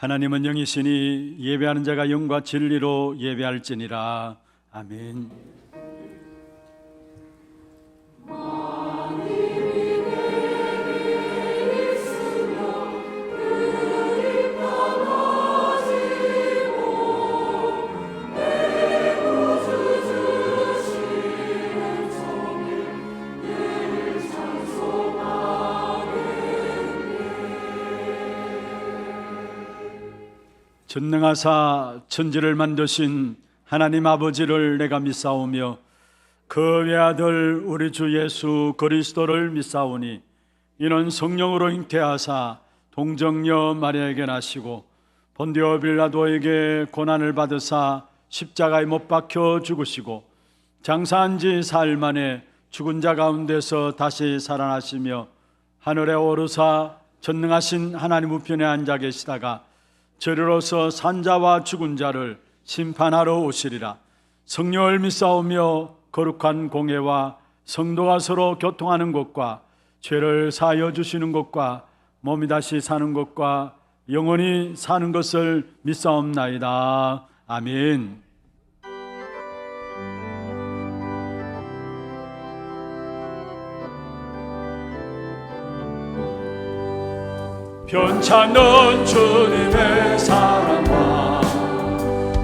하나님은 영이시니 예배하는 자가 영과 진리로 예배할지니라. 아멘. 전능하사 천지를 만드신 하나님 아버지를 내가 믿사오며 그 외아들 우리 주 예수 그리스도를 믿사오니 이는 성령으로 잉태하사 동정녀 마리아에게 나시고 본디오 빌라도에게 고난을 받으사 십자가에 못 박혀 죽으시고 장사한 지 사흘 만에 죽은 자 가운데서 다시 살아나시며 하늘에 오르사 전능하신 하나님 우편에 앉아 계시다가 저리로서 산자와 죽은 자를 심판하러 오시리라. 성령을 믿사오며 거룩한 공회와 성도가 서로 교통하는 것과 죄를 사하여 주시는 것과 몸이 다시 사는 것과 영원히 사는 것을 믿사옵나이다. 아멘. 변찮는 주님의 사랑과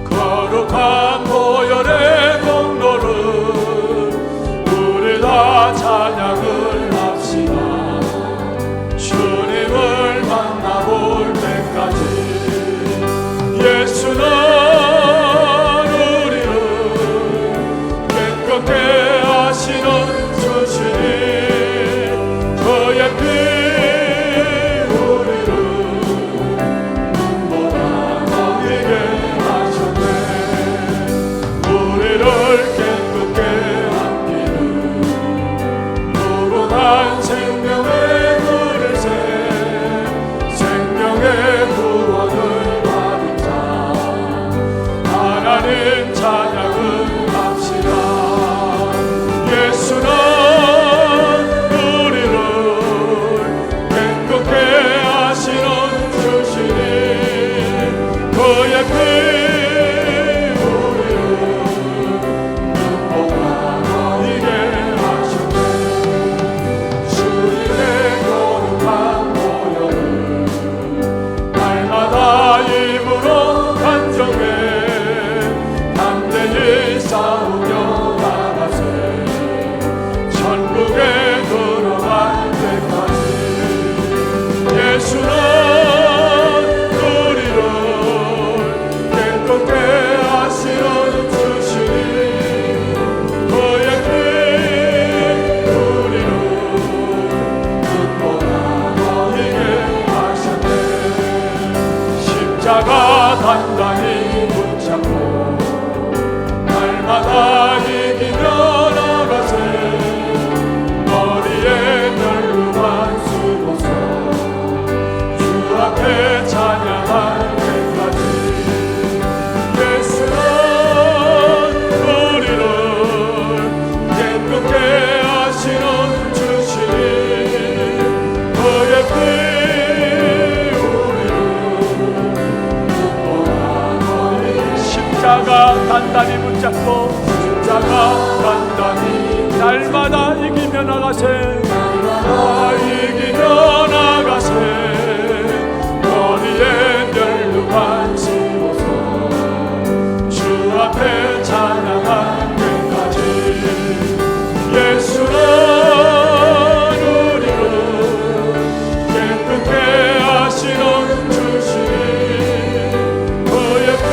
거룩한 보혈의 공로를 우리 다 찬양을 합시다. 주님을 만나볼 때까지 예수는 우리를 깨끗게 하시는 주시니 그의 피 십자가 단단히 붙잡고 날마다 이기며 나가세. 머리에 널루만 쓰고서 주 앞에 찬양할 때까지 예수는 우리를 깨끗게 하시는 주시니 그의 피 십자가 단단히 붙잡고 십자가 단단히 날마다 이기며 나가세. 날마다 이기며 나가세. 머리에 멸류관 씌워서 주 앞에 찬양할 때까지 예수는 우리를 깨끗게 하시는 주시니 그의 피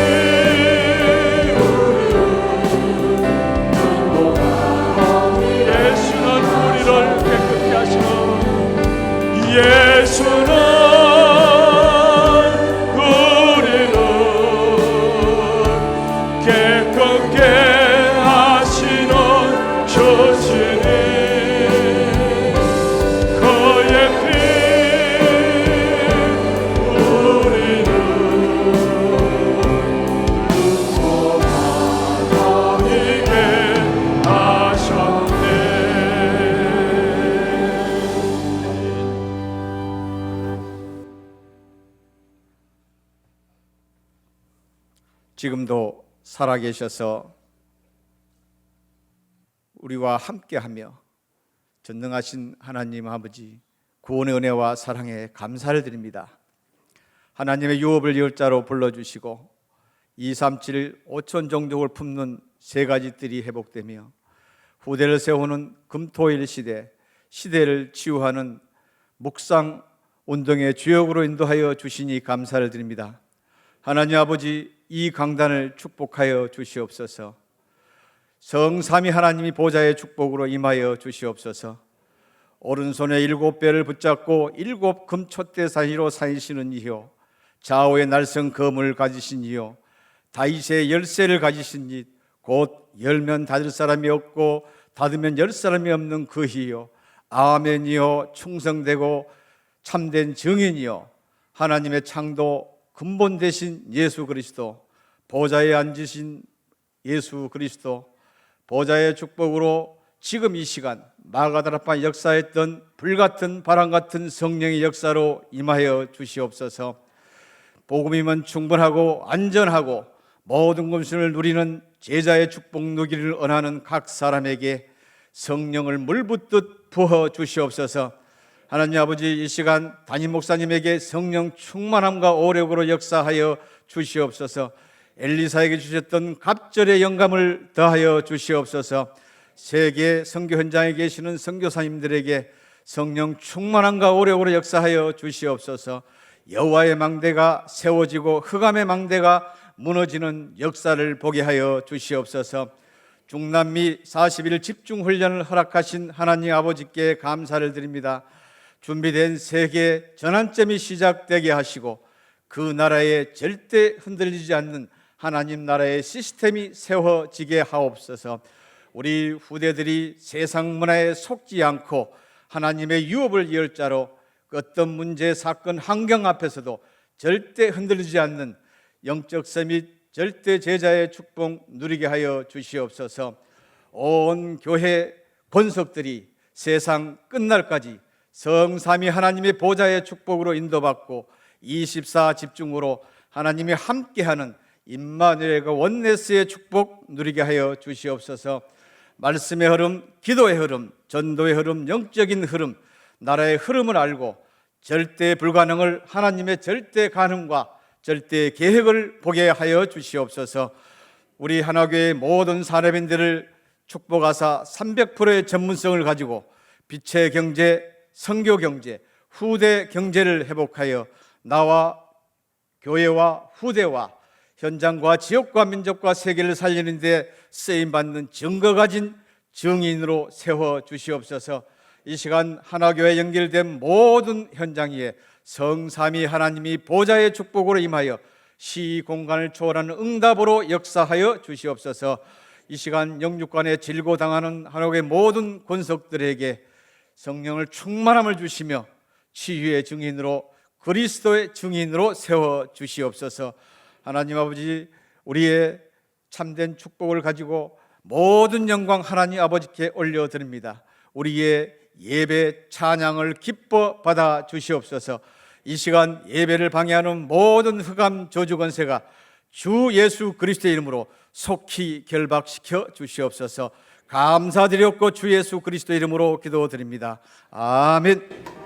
예수는 우리를 깨끗게 하시는 주시니 그의 피 우리를 구원하게 하셨네. 지금도 살아계셔서 우리와 함께하며 전능하신 하나님 아버지 구원의 은혜와 사랑에 감사를 드립니다. 하나님의 유업을 열자로 불러주시고 237 5천 종족을 품는 세 가지 뜰이 회복되며 후대를 세우는 금토일 시대를 치유하는 묵상 운동의 주역으로 인도하여 주시니 감사를 드립니다. 하나님 아버지, 이 강단을 축복하여 주시옵소서. 성삼위 하나님이 보좌의 축복으로 임하여 주시옵소서. 오른손에 7배를 붙잡고 7 금촛대 사이로 사이시는 이요, 좌우의 날성 검을 가지신 이요, 다윗의 열쇠를 가지신 이, 곧 열면 닫을 사람이 없고 닫으면 열 사람이 없는 그 이요, 아멘이요, 충성되고 참된 증인이요, 하나님의 창도 근본 되신 예수 그리스도, 보좌에 앉으신 예수 그리스도, 보좌의 축복으로 지금 이 시간 마가다라파 역사했던 불같은 바람 같은 성령의 역사로 임하여 주시옵소서. 복음이면 충분하고 안전하고 모든 것을 누리는 제자의 축복 누기를 원하는 각 사람에게 성령을 물붓듯 부어 주시옵소서. 하나님 아버지, 이 시간 담임 목사님에게 성령 충만함과 오력으로 역사하여 주시옵소서. 엘리사에게 주셨던 갑절의 영감을 더하여 주시옵소서. 세계 선교 현장에 계시는 선교사님들에게 성령 충만함과 오력으로 역사하여 주시옵소서. 여호와의 망대가 세워지고 흑암의 망대가 무너지는 역사를 보게 하여 주시옵소서. 중남미 40일 집중훈련을 허락하신 하나님 아버지께 감사를 드립니다. 준비된 세계 전환점이 시작되게 하시고 그 나라에 절대 흔들리지 않는 하나님 나라의 시스템이 세워지게 하옵소서. 우리 후대들이 세상 문화에 속지 않고 하나님의 유업을 이을 자로 어떤 문제, 사건, 환경 앞에서도 절대 흔들리지 않는 영적 서밋 절대 제자의 축복 누리게 하여 주시옵소서. 온 교회 권속들이 세상 끝날까지 성삼위 하나님의 보좌의 축복으로 인도받고 24 집중으로 하나님이 함께하는 임마누엘과 원네스의 축복 누리게 하여 주시옵소서. 말씀의 흐름, 기도의 흐름, 전도의 흐름, 영적인 흐름, 나라의 흐름을 알고 절대 불가능을 하나님의 절대 가능과 절대 계획을 보게 하여 주시옵소서. 우리 하나교회의 모든 사례빈들을 축복하사 300%의 전문성을 가지고 빛의 경제, 선교 경제, 후대 경제를 회복하여 나와 교회와 후대와 현장과 지역과 민족과 세계를 살리는 데 쓰임받는 증거 가진 증인으로 세워주시옵소서. 이 시간 하나교회에 연결된 모든 현장 위에 성삼위 하나님이 보좌의 축복으로 임하여 시공간을 초월하는 응답으로 역사하여 주시옵소서. 이 시간 영육간에 질고당하는 하나교회 모든 권속들에게 성령을 충만함을 주시며 치유의 증인으로, 그리스도의 증인으로 세워주시옵소서. 하나님 아버지, 우리의 참된 축복을 가지고 모든 영광 하나님 아버지께 올려드립니다. 우리의 예배 찬양을 기뻐 받아 주시옵소서. 이 시간 예배를 방해하는 모든 흑암 저주 권세가 주 예수 그리스도의 이름으로 속히 결박시켜 주시옵소서. 감사드렸고 주 예수 그리스도의 이름으로 기도드립니다. 아멘.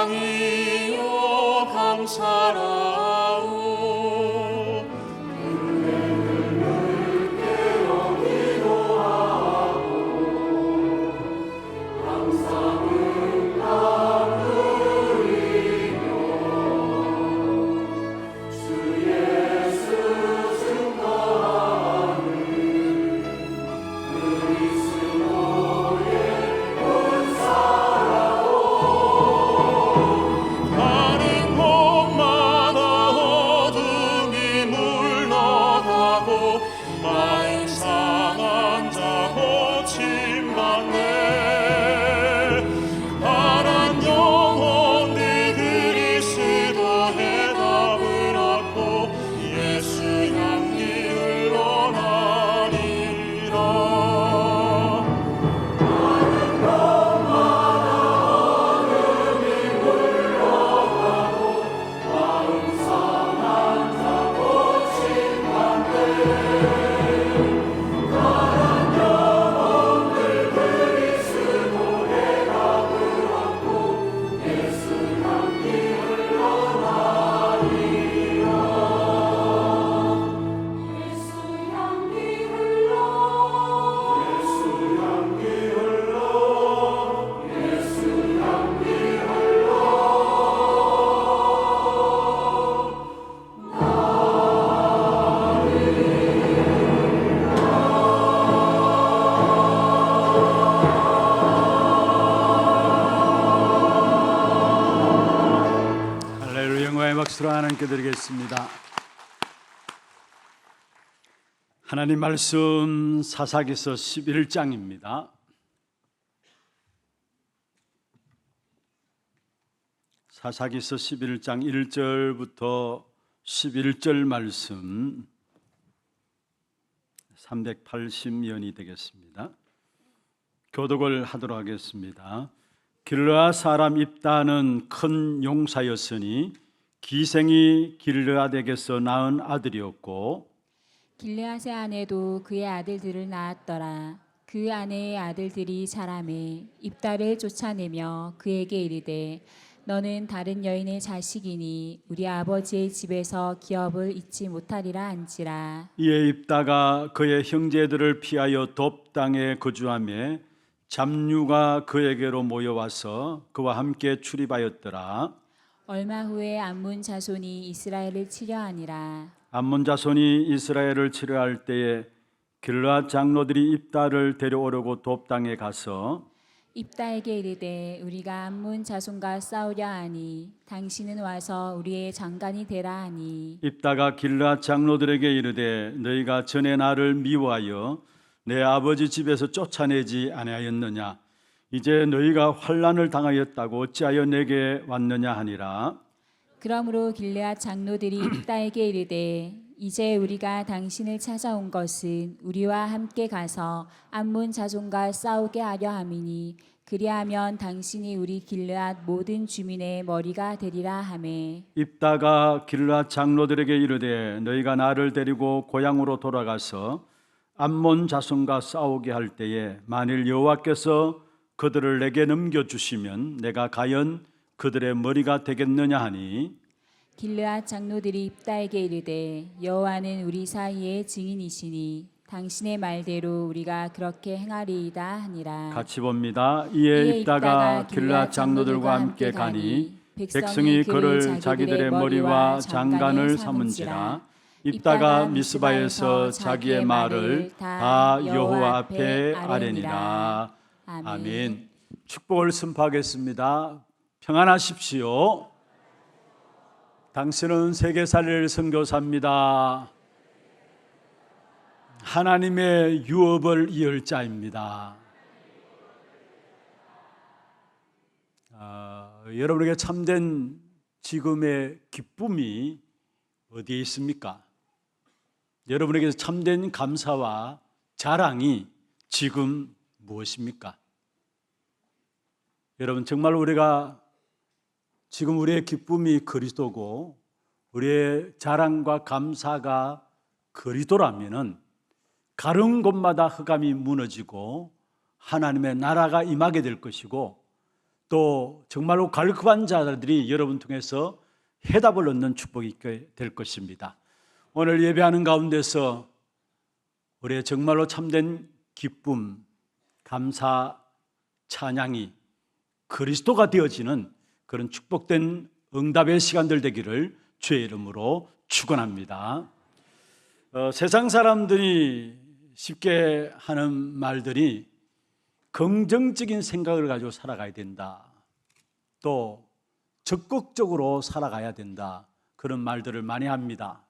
영광이요 감사라오. 가는 곳마다 어둠이 물러가고 마음 상한 자 고침받네. 파란 영혼들 그리스도의 답을 얻고 예수 향기 흘러나리라. 할렐루야. 영광의 박수로 하나님께 드리겠습니다. 하나님 말씀 사사기서 11장입니다. 사사기서 11장 1절부터 11절 말씀 380년이 되겠습니다. 교독을 하도록 하겠습니다. 길르앗 사람 입다는 큰 용사였으니 기생이 길르앗에게서 낳은 아들이었고 길르앗의 아내도 그의 아들들을 낳았더라. 그 아내의 아들들이 자라매 입다를 쫓아내며 그에게 이르되 너는 다른 여인의 자식이니 우리 아버지의 집에서 기업을 잊지 못하리라 한지라. 이에 입다가 그의 형제들을 피하여 돕 땅에 거주하며 잡류가 그에게로 모여와서 그와 함께 출입하였더라. 얼마 후에 암몬 자손이 이스라엘을 치려하니라. 암몬 자손이 이스라엘을 치려할 때에 길르앗 장로들이 입다를 데려오려고 돕 땅에 가서 입다에게 이르되 우리가 암몬 자손과 싸우려 하니 당신은 와서 우리의 장관이 되라 하니 입다가 길르앗 장로들에게 이르되 너희가 전에 나를 미워하여 내 아버지 집에서 쫓아내지 아니하였느냐? 이제 너희가 환난을 당하였다고 어찌하여 내게 왔느냐 하니라. 그러므로 길르앗 장로들이 입다에게 이르되 이제 우리가 당신을 찾아온 것은 우리와 함께 가서 암몬 자손과 싸우게 하려 함이니 그리하면 당신이 우리 길르앗 모든 주민의 머리가 되리라 하매 입다가 길르앗 장로들에게 이르되 너희가 나를 데리고 고향으로 돌아가서 암몬 자손과 싸우게 할 때에 만일 여호와께서 그들을 내게 넘겨주시면 내가 과연 그들의 머리가 되겠느냐 하니 길르앗 장로들이 입다에게 이르되 여호와는 우리 사이의 증인이시니 당신의 말대로 우리가 그렇게 행하리이다 하니라. 같이 봅니다. 이에 입다가 길르앗 장로들과 함께 가니 백성이 그를 자기들의 머리와 장관을 삼은지라. 입다가 미스바에서 자기의 말을 다 여호와 앞에 아뢰니라. 아멘. 축복을 선포하겠습니다. 평안하십시오. 당신은 세계살릴 선교사입니다. 하나님의 유업을 이을 자입니다. 여러분에게 참된 지금의 기쁨이 어디에 있습니까? 여러분에게 참된 감사와 자랑이 지금 무엇입니까? 여러분, 정말 우리가 지금 우리의 기쁨이 그리스도고 우리의 자랑과 감사가 그리스도라면은 가는 곳마다 흑암이 무너지고 하나님의 나라가 임하게 될 것이고 또 정말로 갈급한 자들이 여러분 통해서 해답을 얻는 축복이 있게 될 것입니다. 오늘 예배하는 가운데서 우리의 정말로 참된 기쁨, 감사, 찬양이 그리스도가 되어지는 그런 축복된 응답의 시간들 되기를 주의 이름으로 축원합니다. 세상 사람들이 쉽게 하는 말들이 긍정적인 생각을 가지고 살아가야 된다, 또 적극적으로 살아가야 된다, 그런 말들을 많이 합니다.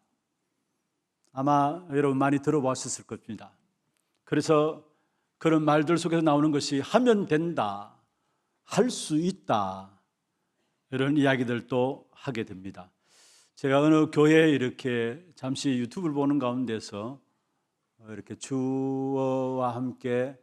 아마 여러분 많이 들어보셨을 겁니다. 그래서 그런 말들 속에서 나오는 것이 하면 된다, 할 수 있다, 이런 이야기들도 하게 됩니다. 제가 어느 교회에 이렇게 잠시 유튜브를 보는 가운데서 이렇게 주어와 함께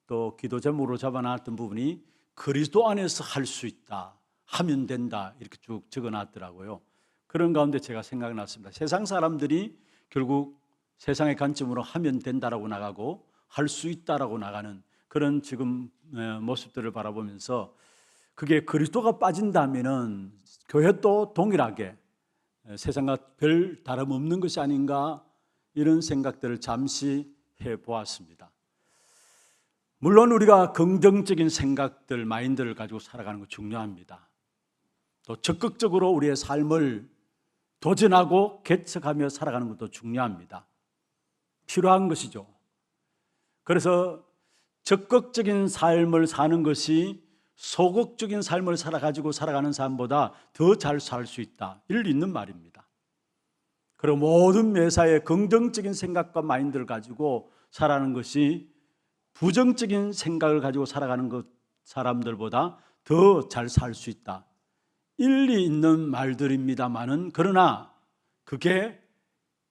또 기도 제목으로 잡아놨던 부분이 그리스도 안에서 할 수 있다, 하면 된다, 이렇게 쭉 적어놨더라고요. 그런 가운데 제가 생각났습니다. 세상 사람들이 결국 세상의 관점으로 하면 된다라고 나가고 할 수 있다라고 나가는 그런 지금 모습들을 바라보면서 그게 그리스도가 빠진다면은 교회도 동일하게 세상과 별 다름없는 것이 아닌가, 이런 생각들을 잠시 해보았습니다. 물론 우리가 긍정적인 생각들, 마인드를 가지고 살아가는 거 중요합니다. 또 적극적으로 우리의 삶을 도전하고 개척하며 살아가는 것도 중요합니다. 필요한 것이죠. 그래서 적극적인 삶을 사는 것이 소극적인 삶을 살아가지고 살아가는 사람보다 더 잘 살 수 있다, 일리 있는 말입니다. 그리고 모든 매사에 긍정적인 생각과 마인드를 가지고 살아가는 것이 부정적인 생각을 가지고 살아가는 것 사람들보다 더 잘 살 수 있다, 일리 있는 말들입니다만은, 그러나 그게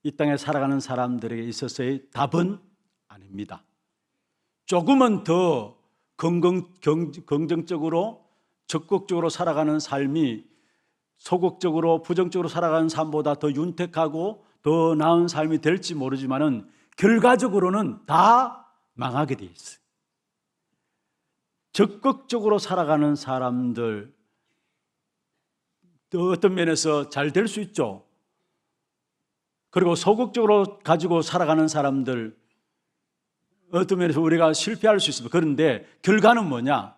이 땅에 살아가는 사람들에게 있어서의 답은 아닙니다. 조금은 더 긍정적으로 적극적으로 살아가는 삶이 소극적으로 부정적으로 살아가는 삶보다 더 윤택하고 더 나은 삶이 될지 모르지만은 결과적으로는 다 망하게 돼 있어요. 적극적으로 살아가는 사람들 또 어떤 면에서 잘 될 수 있죠. 그리고 소극적으로 가지고 살아가는 사람들 어떤 면에서 우리가 실패할 수 있습니다. 그런데 결과는 뭐냐?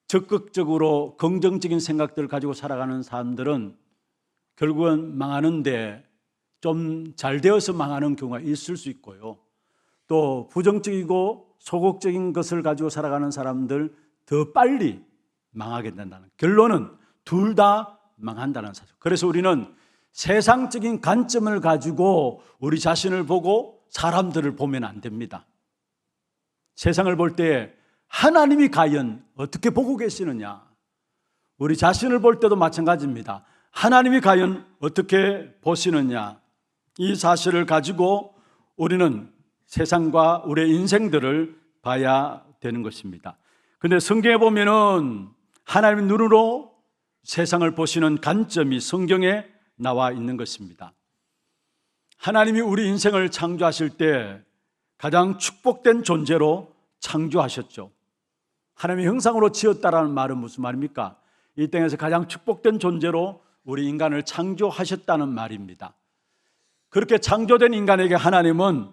적극적으로 긍정적인 생각들을 가지고 살아가는 사람들은 결국은 망하는데 좀 잘 되어서 망하는 경우가 있을 수 있고요. 또 부정적이고 소극적인 것을 가지고 살아가는 사람들 더 빨리 망하게 된다는, 결론은 둘 다 망한다는 사실. 그래서 우리는 세상적인 관점을 가지고 우리 자신을 보고 사람들을 보면 안 됩니다. 세상을 볼 때 하나님이 과연 어떻게 보고 계시느냐, 우리 자신을 볼 때도 마찬가지입니다. 하나님이 과연 어떻게 보시느냐, 이 사실을 가지고 우리는 세상과 우리의 인생들을 봐야 되는 것입니다. 그런데 성경에 보면은 하나님의 눈으로 세상을 보시는 관점이 성경에 나와 있는 것입니다. 하나님이 우리 인생을 창조하실 때 가장 축복된 존재로 창조하셨죠. 하나님의 형상으로 지었다라는 말은 무슨 말입니까? 이 땅에서 가장 축복된 존재로 우리 인간을 창조하셨다는 말입니다. 그렇게 창조된 인간에게 하나님은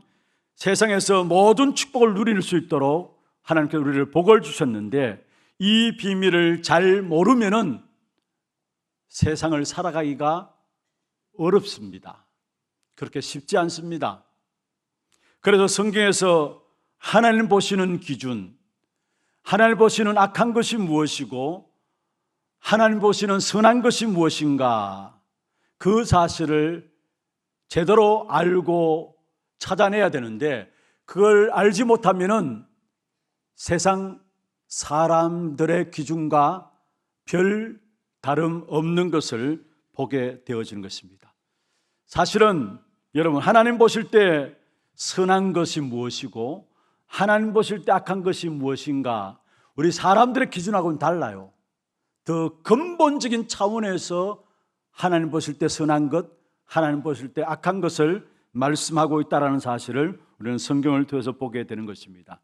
세상에서 모든 축복을 누릴 수 있도록 하나님께서 우리를 복을 주셨는데, 이 비밀을 잘 모르면은 세상을 살아가기가 어렵습니다. 그렇게 쉽지 않습니다. 그래서 성경에서 하나님 보시는 기준, 하나님 보시는 악한 것이 무엇이고 하나님 보시는 선한 것이 무엇인가, 그 사실을 제대로 알고 찾아내야 되는데, 그걸 알지 못하면은 세상 사람들의 기준과 별 다름 없는 것을 보게 되어지는 것입니다. 사실은 여러분, 하나님 보실 때 선한 것이 무엇이고 하나님 보실 때 악한 것이 무엇인가, 우리 사람들의 기준하고는 달라요. 더 근본적인 차원에서 하나님 보실 때 선한 것, 하나님 보실 때 악한 것을 말씀하고 있다는 사실을 우리는 성경을 통해서 보게 되는 것입니다.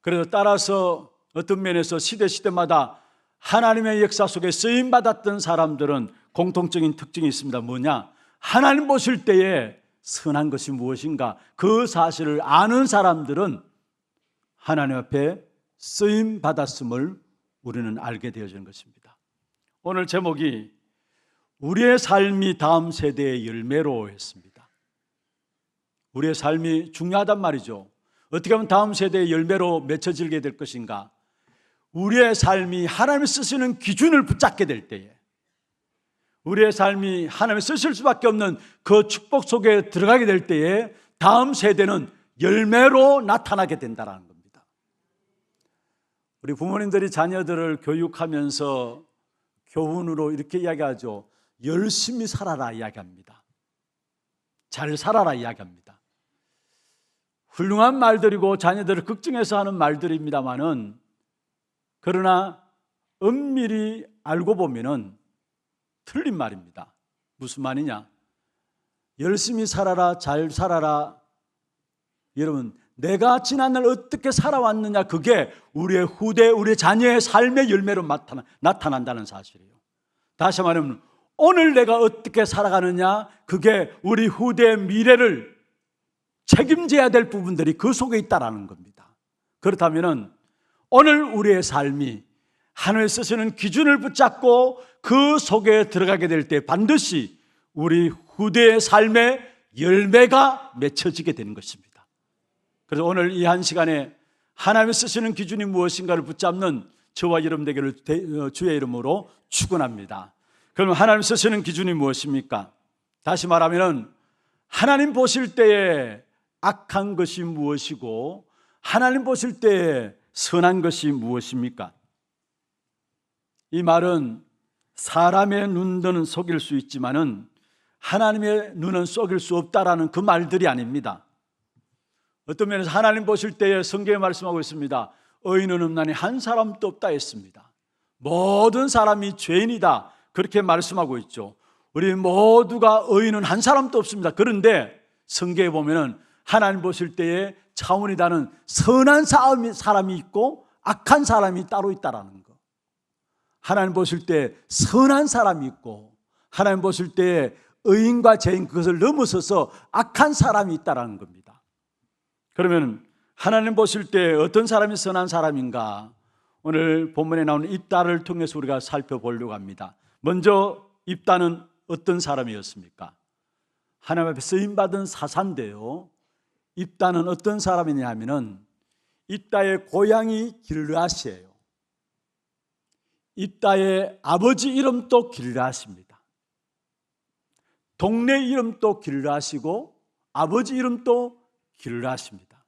그래서 따라서 어떤 면에서 시대마다 하나님의 역사 속에 쓰임받았던 사람들은 공통적인 특징이 있습니다. 뭐냐? 하나님 보실 때에 선한 것이 무엇인가 그 사실을 아는 사람들은 하나님 앞에 쓰임받았음을 우리는 알게 되어지는 것입니다. 오늘 제목이 우리의 삶이 다음 세대의 열매로 했습니다. 우리의 삶이 중요하단 말이죠. 어떻게 하면 다음 세대의 열매로 맺혀지게 될 것인가? 우리의 삶이 하나님이 쓰시는 기준을 붙잡게 될 때에, 우리의 삶이 하나님이 쓰실 수밖에 없는 그 축복 속에 들어가게 될 때에 다음 세대는 열매로 나타나게 된다는 겁니다. 우리 부모님들이 자녀들을 교육하면서 교훈으로 이렇게 이야기하죠. 열심히 살아라 이야기합니다. 잘 살아라 이야기합니다. 훌륭한 말들이고 자녀들을 걱정해서 하는 말들입니다마는, 그러나 엄밀히 알고 보면은 틀린 말입니다. 무슨 말이냐? 열심히 살아라, 잘 살아라. 여러분, 내가 지난날 어떻게 살아왔느냐, 그게 우리의 후대, 우리의 자녀의 삶의 열매로 나타난다는 사실이에요. 다시 말하면 오늘 내가 어떻게 살아가느냐, 그게 우리 후대의 미래를 책임져야 될 부분들이 그 속에 있다는 겁니다. 그렇다면 오늘 우리의 삶이 하나님이 쓰시는 기준을 붙잡고 그 속에 들어가게 될 때 반드시 우리 후대의 삶의 열매가 맺혀지게 되는 것입니다. 그래서 오늘 이 한 시간에 하나님이 쓰시는 기준이 무엇인가를 붙잡는 저와 여러분 되기를 주의 이름으로 축원합니다. 그럼 하나님 쓰시는 기준이 무엇입니까? 다시 말하면 하나님 보실 때에 악한 것이 무엇이고 하나님 보실 때에 선한 것이 무엇입니까? 이 말은 사람의 눈은 속일 수 있지만은 하나님의 눈은 속일 수 없다라는 그 말들이 아닙니다. 어떤 면에서 하나님 보실 때에 성경에 말씀하고 있습니다. 의인은 없나니 한 사람도 없다 했습니다. 모든 사람이 죄인이다 그렇게 말씀하고 있죠. 우리 모두가 의인은 한 사람도 없습니다. 그런데 성경에 보면은 하나님 보실 때에 차원이 다른 선한 사람이 있고 악한 사람이 따로 있다라는 거. 하나님 보실 때 선한 사람이 있고 하나님 보실 때에 의인과 죄인 그것을 넘어서서 악한 사람이 있다라는 겁니다. 그러면 하나님 보실 때 어떤 사람이 선한 사람인가? 오늘 본문에 나오는 입다를 통해서 우리가 살펴보려고 합니다. 먼저 입다는 어떤 사람이었습니까? 하나님 앞에 쓰임받은 사사인데요, 입다는 어떤 사람이냐 하면은 입다의 고향이 길르앗이에요. 입다의 아버지 이름도 길르앗입니다. 동네 이름도 길르앗이고 아버지 이름도 길르앗입니다.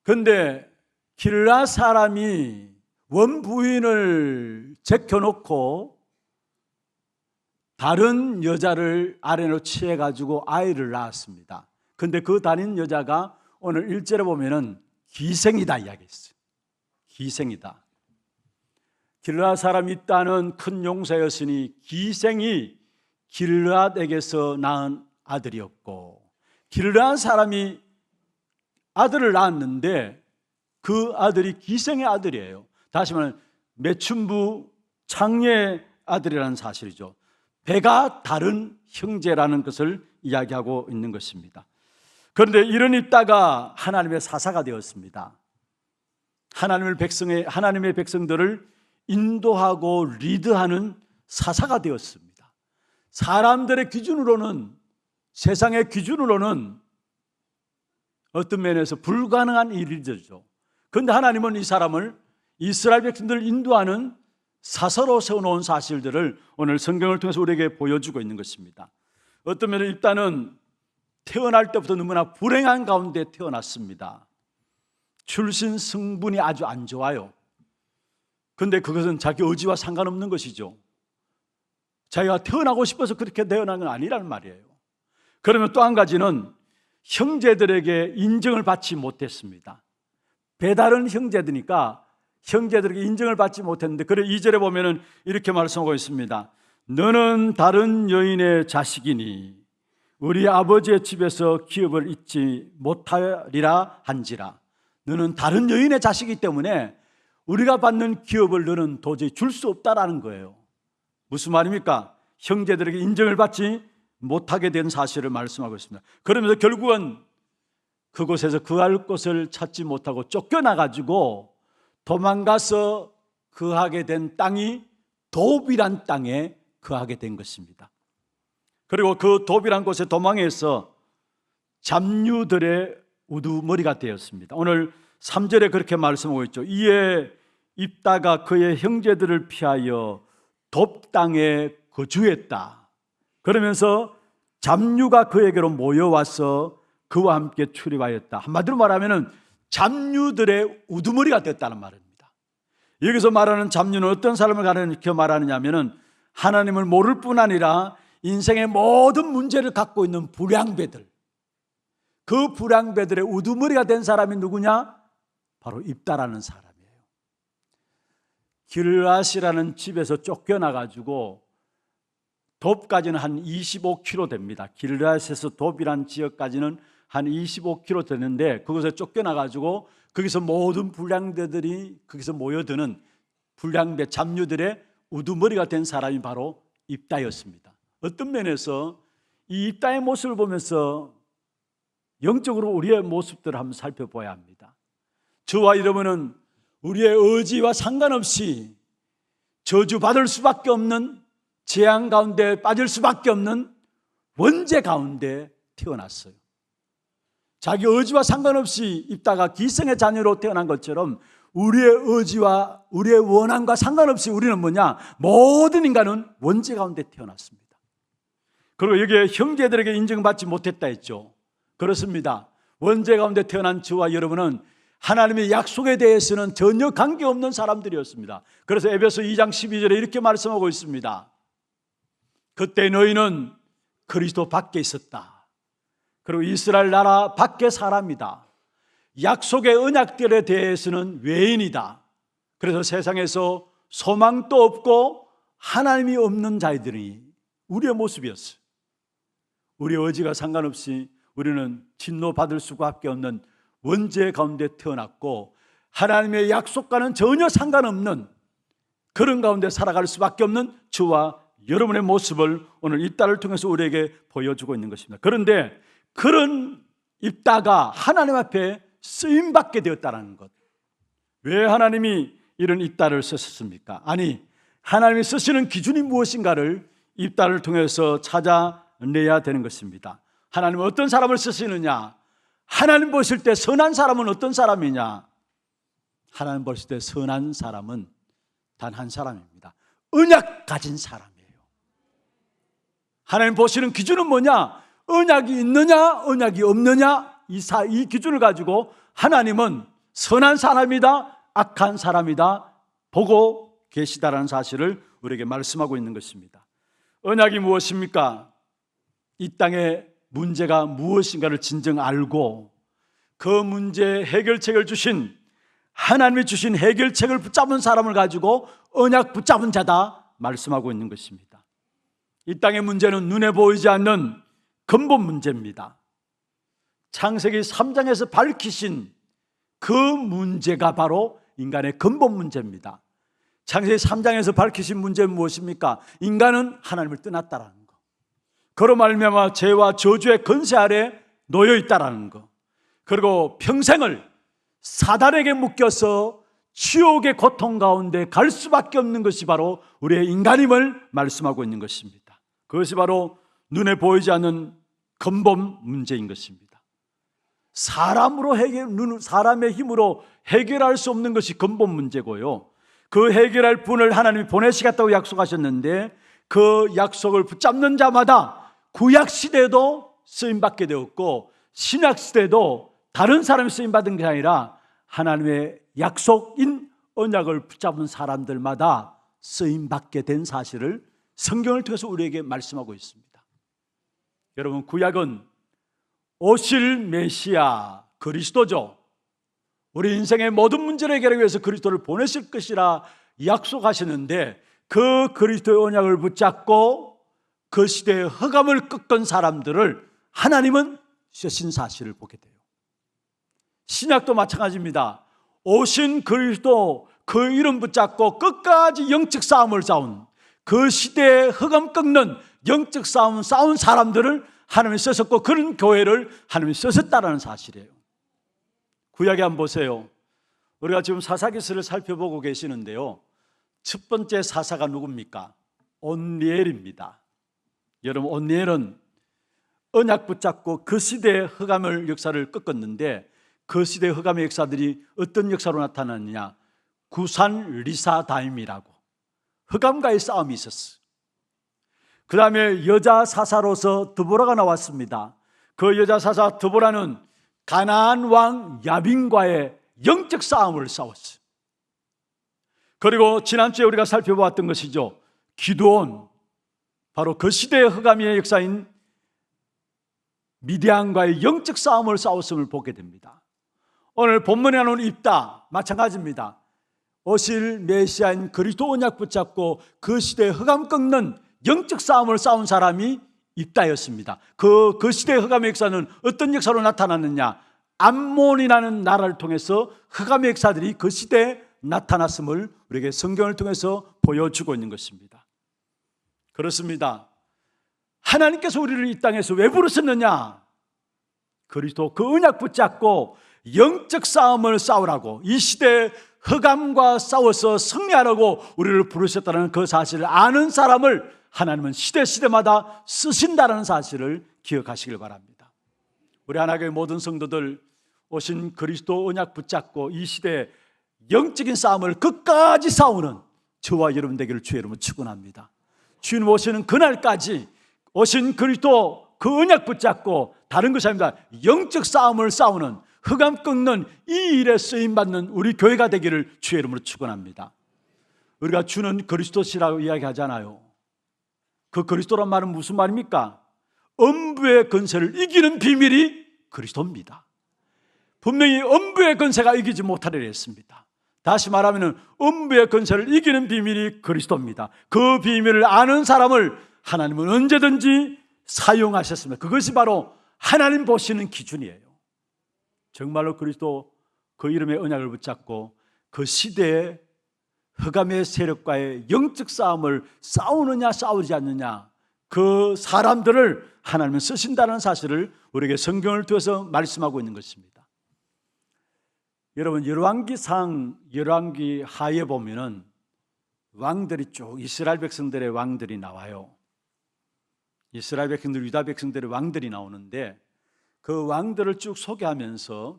그런데 길르앗 사람이 원부인을 제껴놓고 다른 여자를 아내로 취해가지고 아이를 낳았습니다. 그런데 그 다른 여자가 오늘 1절에 보면은 기생이다 이야기했어요. 기생이다. 길르앗 사람이 있다는 큰 용사였으니 기생이 길르앗에게서 낳은 아들이었고, 길르앗 사람이 아들을 낳았는데 그 아들이 기생의 아들이에요. 다시 말하면 매춘부 창녀의 아들이라는 사실이죠. 배가 다른 형제라는 것을 이야기하고 있는 것입니다. 그런데 이런 입다가 하나님의 사사가 되었습니다. 하나님의 백성들을 인도하고 리드하는 사사가 되었습니다. 사람들의 기준으로는, 세상의 기준으로는 어떤 면에서 불가능한 일이죠. 그런데 하나님은 이 사람을 이스라엘 백성들을 인도하는 사사로 세워놓은 사실들을 오늘 성경을 통해서 우리에게 보여주고 있는 것입니다. 어떤 면에서 입다는 태어날 때부터 너무나 불행한 가운데 태어났습니다. 출신 성분이 아주 안 좋아요. 그런데 그것은 자기 의지와 상관없는 것이죠. 자기가 태어나고 싶어서 그렇게 태어난 건 아니라는 말이에요. 그러면 또 한 가지는 형제들에게 인정을 받지 못했습니다. 배다른 형제들이니까 형제들에게 인정을 받지 못했는데, 그래 2절에 보면은 이렇게 말씀하고 있습니다. 너는 다른 여인의 자식이니 우리 아버지의 집에서 기업을 잊지 못하리라 한지라. 너는 다른 여인의 자식이기 때문에 우리가 받는 기업을 너는 도저히 줄 수 없다라는 거예요. 무슨 말입니까? 형제들에게 인정을 받지 못하게 된 사실을 말씀하고 있습니다. 그러면서 결국은 그곳에서 거할 곳을 찾지 못하고 쫓겨나가지고 도망가서 거하게 된 땅이 돕이란 땅에 거하게 된 것입니다. 그리고 그 돕이란 곳에 도망해서 잡류들의 우두머리가 되었습니다. 오늘 3절에 그렇게 말씀하고 있죠. 이에 입다가 그의 형제들을 피하여 돕 땅에 거주했다. 그러면서 잡류가 그에게로 모여와서 그와 함께 출입하였다. 한마디로 말하면 잡류들의 우두머리가 됐다는 말입니다. 여기서 말하는 잡류는 어떤 사람을 가리켜 말하느냐 하면 하나님을 모를 뿐 아니라 인생의 모든 문제를 갖고 있는 불량배들, 그 불량배들의 우두머리가 된 사람이 누구냐? 바로 입다라는 사람이에요. 길앗이라는 집에서 쫓겨나가지고 돕까지는 한 25km 됩니다. 길앗에서 돕이라는 지역까지는 한 25km 되는데 그곳에 쫓겨나가지고 거기서 모든 불량배들이 거기서 모여드는 불량배 잡류들의 우두머리가 된 사람이 바로 입다였습니다. 어떤 면에서 이 입다의 모습을 보면서 영적으로 우리의 모습들을 한번 살펴봐야 합니다. 저와 여러분은 우리의 의지와 상관없이 저주받을 수밖에 없는, 재앙 가운데 빠질 수밖에 없는 원죄 가운데 태어났어요. 자기 의지와 상관없이 입다가 기생의 자녀로 태어난 것처럼 우리의 의지와 우리의 원함과 상관없이 우리는 뭐냐? 모든 인간은 원죄 가운데 태어났습니다. 그리고 여기에 형제들에게 인정받지 못했다 했죠. 그렇습니다. 원죄 가운데 태어난 저와 여러분은 하나님의 약속에 대해서는 전혀 관계없는 사람들이었습니다. 그래서 에베소 2장 12절에 이렇게 말씀하고 있습니다. 그때 너희는 그리스도 밖에 있었다. 그리고 이스라엘 나라 밖의 사람이다. 약속의 언약들에 대해서는 외인이다. 그래서 세상에서 소망도 없고 하나님이 없는 자들이 우리의 모습이었어요. 우리의 의지가 상관없이 우리는 진노받을 수밖에 없는 원죄 가운데 태어났고 하나님의 약속과는 전혀 상관없는 그런 가운데 살아갈 수밖에 없는 저와 여러분의 모습을 오늘 입다를 통해서 우리에게 보여주고 있는 것입니다. 그런데 그런 입다가 하나님 앞에 쓰임받게 되었다는 것. 왜 하나님이 이런 입다를 쓰셨습니까? 아니, 하나님이 쓰시는 기준이 무엇인가를 입다를 통해서 찾아내야 되는 것입니다. 하나님은 어떤 사람을 쓰시느냐? 하나님 보실 때 선한 사람은 어떤 사람이냐? 하나님 보실 때 선한 사람은 단 한 사람입니다. 언약 가진 사람이에요. 하나님 보시는 기준은 뭐냐? 언약이 있느냐, 언약이 없느냐? 이 기준을 가지고 하나님은 선한 사람이다, 악한 사람이다 보고 계시다라는 사실을 우리에게 말씀하고 있는 것입니다. 언약이 무엇입니까? 이 땅의 문제가 무엇인가를 진정 알고 그 문제의 해결책을 주신 하나님이 주신 해결책을 붙잡은 사람을 가지고 언약 붙잡은 자다 말씀하고 있는 것입니다. 이 땅의 문제는 눈에 보이지 않는 근본 문제입니다. 창세기 3장에서 밝히신 그 문제가 바로 인간의 근본 문제입니다. 창세기 3장에서 밝히신 문제는 무엇입니까? 인간은 하나님을 떠났다라는 거. 그로 말미암아 죄와 저주의 권세 아래 놓여 있다라는 거. 그리고 평생을 사단에게 묶여서 지옥의 고통 가운데 갈 수밖에 없는 것이 바로 우리의 인간임을 말씀하고 있는 것입니다. 그것이 바로 눈에 보이지 않는 근본 문제인 것입니다. 사람의 힘으로 해결할 수 없는 것이 근본 문제고요. 그 해결할 분을 하나님이 보내시겠다고 약속하셨는데 그 약속을 붙잡는 자마다 구약 시대에도 쓰임받게 되었고 신약 시대에도 다른 사람이 쓰임받은 게 아니라 하나님의 약속인 언약을 붙잡은 사람들마다 쓰임받게 된 사실을 성경을 통해서 우리에게 말씀하고 있습니다. 여러분, 구약은 오실 메시아 그리스도죠. 우리 인생의 모든 문제를 해결하기 위해서 그리스도를 보내실 것이라 약속하시는데 그 그리스도의 언약을 붙잡고 그 시대의 흑암을 꺾은 사람들을 하나님은 쓰신 사실을 보게 돼요. 신약도 마찬가지입니다. 오신 그리스도 그 이름 붙잡고 끝까지 영적 싸움을 싸운, 그 시대에 흑암 꺾는 영적 싸움 싸운 사람들을 하나님이 쓰셨고, 그런 교회를 하나님이 쓰셨다는 사실이에요. 구약에 한번 보세요. 우리가 지금 사사기서를 살펴보고 계시는데요, 첫 번째 사사가 누굽니까? 온니엘입니다. 여러분, 온니엘은 언약 붙잡고 그 시대의 흑암을 역사를 꺾었는데, 그 시대의 흑암의 역사들이 어떤 역사로 나타났느냐? 구산 리사다임이라고 흑암과의 싸움이 있었어요. 그 다음에 여자 사사로서 드보라가 나왔습니다. 그 여자 사사 드보라는 가나안 왕 야빈과의 영적 싸움을 싸웠어요. 그리고 지난주에 우리가 살펴보았던 것이죠, 기드온, 바로 그 시대의 흑암의 역사인 미디안과의 영적 싸움을 싸웠음을 보게 됩니다. 오늘 본문에 나오는 입다, 마찬가지입니다. 오실 메시아인 그리스도 언약 붙잡고 그 시대의 흑암 꺾는 영적 싸움을 싸운 사람이 입다였습니다. 그 시대의 흑암의 역사는 어떤 역사로 나타났느냐? 암몬이라는 나라를 통해서 흑암의 역사들이 그 시대에 나타났음을 우리에게 성경을 통해서 보여주고 있는 것입니다. 그렇습니다. 하나님께서 우리를 이 땅에서 왜 부르셨느냐? 그리스도 그 언약 붙잡고 영적 싸움을 싸우라고, 이 시대의 흑암과 싸워서 승리하라고 우리를 부르셨다는 그 사실을 아는 사람을 하나님은 시대마다 쓰신다는 사실을 기억하시길 바랍니다. 우리 하나님의 모든 성도들, 오신 그리스도 언약 붙잡고 이 시대의 영적인 싸움을 끝까지 싸우는 저와 여러분 되기를 주의 이름으로 축원합니다. 주님 오시는 그날까지 오신 그리스도 그 언약 붙잡고 다른 것이 아닙니다, 영적 싸움을 싸우는, 흑암 꺾는 이 일에 쓰임받는 우리 교회가 되기를 주의 이름으로 축원합니다. 우리가 주는 그리스도시라고 이야기하잖아요. 그 그리스도란 말은 무슨 말입니까? 음부의 권세를 이기는 비밀이 그리스도입니다. 분명히 음부의 권세가 이기지 못하리라 했습니다. 다시 말하면 음부의 권세를 이기는 비밀이 그리스도입니다. 그 비밀을 아는 사람을 하나님은 언제든지 사용하셨습니다. 그것이 바로 하나님 보시는 기준이에요. 정말로 그리스도 그 이름의 언약을 붙잡고 그 시대의 흑암의 세력과의 영적 싸움을 싸우느냐 싸우지 않느냐, 그 사람들을 하나님은 쓰신다는 사실을 우리에게 성경을 통해서 말씀하고 있는 것입니다. 여러분, 열왕기 하에 보면은 왕들이 쭉 이스라엘 백성들의 왕들이 나와요. 이스라엘 백성들, 유다 백성들의 왕들이 나오는데, 그 왕들을 쭉 소개하면서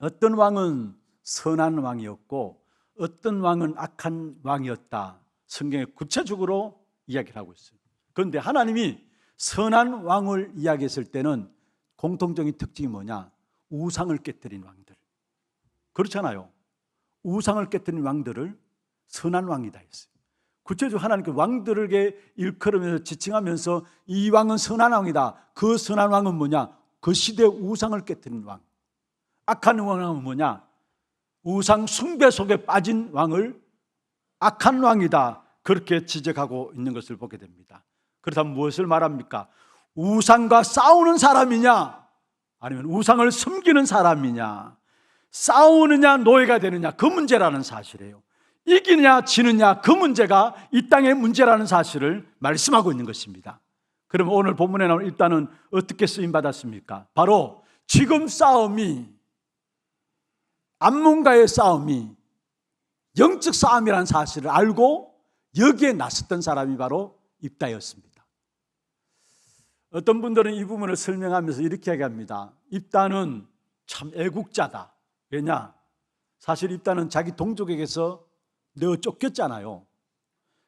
어떤 왕은 선한 왕이었고 어떤 왕은 악한 왕이었다, 성경에 구체적으로 이야기를 하고 있어요. 그런데 하나님이 선한 왕을 이야기했을 때는 공통적인 특징이 뭐냐? 우상을 깨뜨린 왕들. 그렇잖아요. 우상을 깨뜨린 왕들을 선한 왕이다 했어요. 구체적으로 하나님께 왕들에게 일컬으면서 지칭하면서 이 왕은 선한 왕이다. 그 선한 왕은 뭐냐? 그 시대의 우상을 깨뜨린 왕. 악한 왕은 뭐냐? 우상 숭배 속에 빠진 왕을 악한 왕이다, 그렇게 지적하고 있는 것을 보게 됩니다. 그렇다면 무엇을 말합니까? 우상과 싸우는 사람이냐, 아니면 우상을 섬기는 사람이냐, 싸우느냐 노예가 되느냐, 그 문제라는 사실이에요. 이기느냐 지느냐, 그 문제가 이 땅의 문제라는 사실을 말씀하고 있는 것입니다. 그럼 오늘 본문에 나오는 일단은 어떻게 쓰임받았습니까? 바로 지금 싸움이, 암몬과의 싸움이 영적 싸움이라는 사실을 알고 여기에 나섰던 사람이 바로 입다였습니다. 어떤 분들은 이 부분을 설명하면서 이렇게 얘기합니다. 입다는 참 애국자다. 왜냐? 사실 입다는 자기 동족에게서 내어 쫓겼잖아요.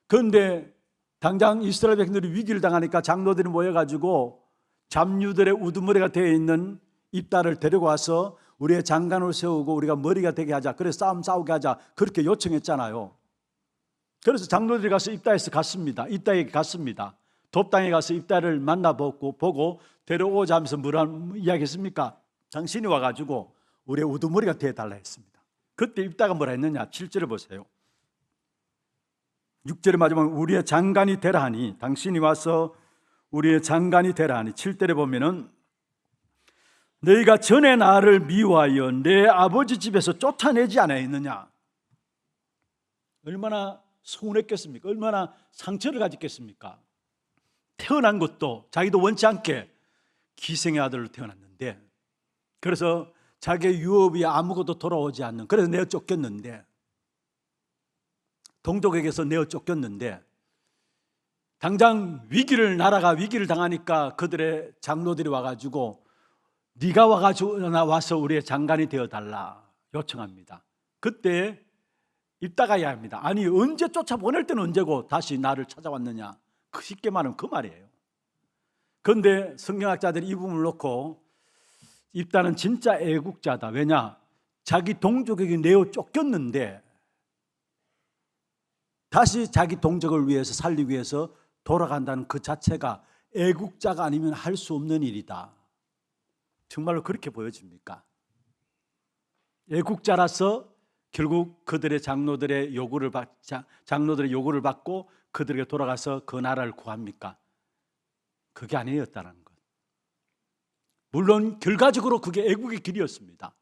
그런데 당장 이스라엘 백성들이 위기를 당하니까 장로들이 모여가지고 잡류들의 우두머리가 되어 있는 입다를 데리고 와서 우리의 장관을 세우고 우리가 머리가 되게 하자, 그래서 싸우게 하자, 그렇게 요청했잖아요. 그래서 장로들이 가서 입다에서 갔습니다. 입다에게 갔습니다. 돕당에 가서 입다를 만나보고 데려오자 하면서 뭐라 이야기했습니까? 당신이 와가지고 우리의 우두머리가 되어달라 했습니다. 그때 입다가 뭐라 했느냐? 7절을 보세요. 6절에 마지막 우리의 장관이 되라 하니, 당신이 와서 우리의 장관이 되라 하니, 7절에 보면은 너희가 전에 나를 미워하여 내 아버지 집에서 쫓아내지 않았느냐? 얼마나 서운했겠습니까? 얼마나 상처를 가졌겠습니까? 태어난 것도 자기도 원치 않게 기생의 아들로 태어났는데, 그래서 자기의 유업이 아무것도 돌아오지 않는, 그래서 내어 쫓겼는데, 동족에게서 내어 쫓겼는데, 당장 나라가 위기를 당하니까 그들의 장로들이 와가지고 네가 와서 우리의 장관이 되어달라 요청합니다. 그때 입다가야 합니다. 아니, 언제 쫓아보낼 때는 언제고 다시 나를 찾아왔느냐, 쉽게 말하면 그 말이에요. 그런데 성경학자들이 이 부분을 놓고 입다는 진짜 애국자다. 왜냐? 자기 동족에게 내어 쫓겼는데 다시 자기 동족을 위해서 살리기 위해서 돌아간다는 그 자체가 애국자가 아니면 할 수 없는 일이다. 정말로 그렇게 보여집니까? 애국자라서 결국 그들의 장로들의 요구를 받고 그들에게 돌아가서 그 나라를 구합니까? 그게 아니었다는 것. 물론 결과적으로 그게 애국의 길이었습니다.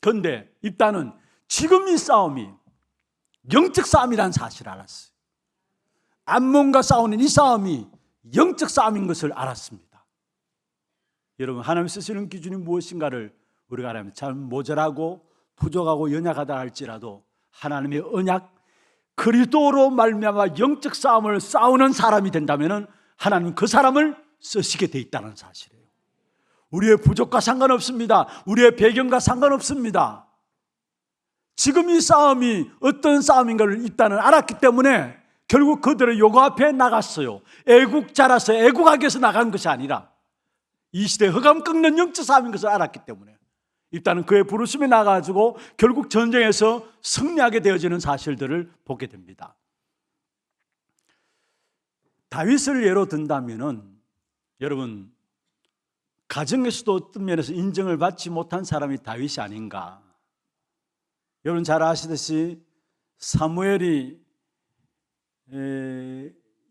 그런데 입다는 지금 이 싸움이 영적 싸움이라는 사실을 알았어요. 암몬과 싸우는 이 싸움이 영적 싸움인 것을 알았습니다. 여러분, 하나님 쓰시는 기준이 무엇인가를 우리가 알면 참 모자라고 부족하고 연약하다 할지라도 하나님의 언약, 그리스도로 말미암아 영적 싸움을 싸우는 사람이 된다면 하나님은 그 사람을 쓰시게 돼 있다는 사실이에요. 우리의 부족과 상관없습니다. 우리의 배경과 상관없습니다. 지금 이 싸움이 어떤 싸움인가를 일단은 알았기 때문에 결국 그들의 요구 앞에 나갔어요. 애국자라서 애국하기 위해서 나간 것이 아니라 이 시대에 흑암 꺾는 영적 싸움인 것을 알았기 때문에 일단은 그의 부르심에 나가지고 결국 전쟁에서 승리하게 되어지는 사실들을 보게 됩니다. 다윗을 예로 든다면은 여러분, 가정에서도 어떤 면에서 인정을 받지 못한 사람이 다윗이 아닌가. 여러분 잘 아시듯이 사무엘이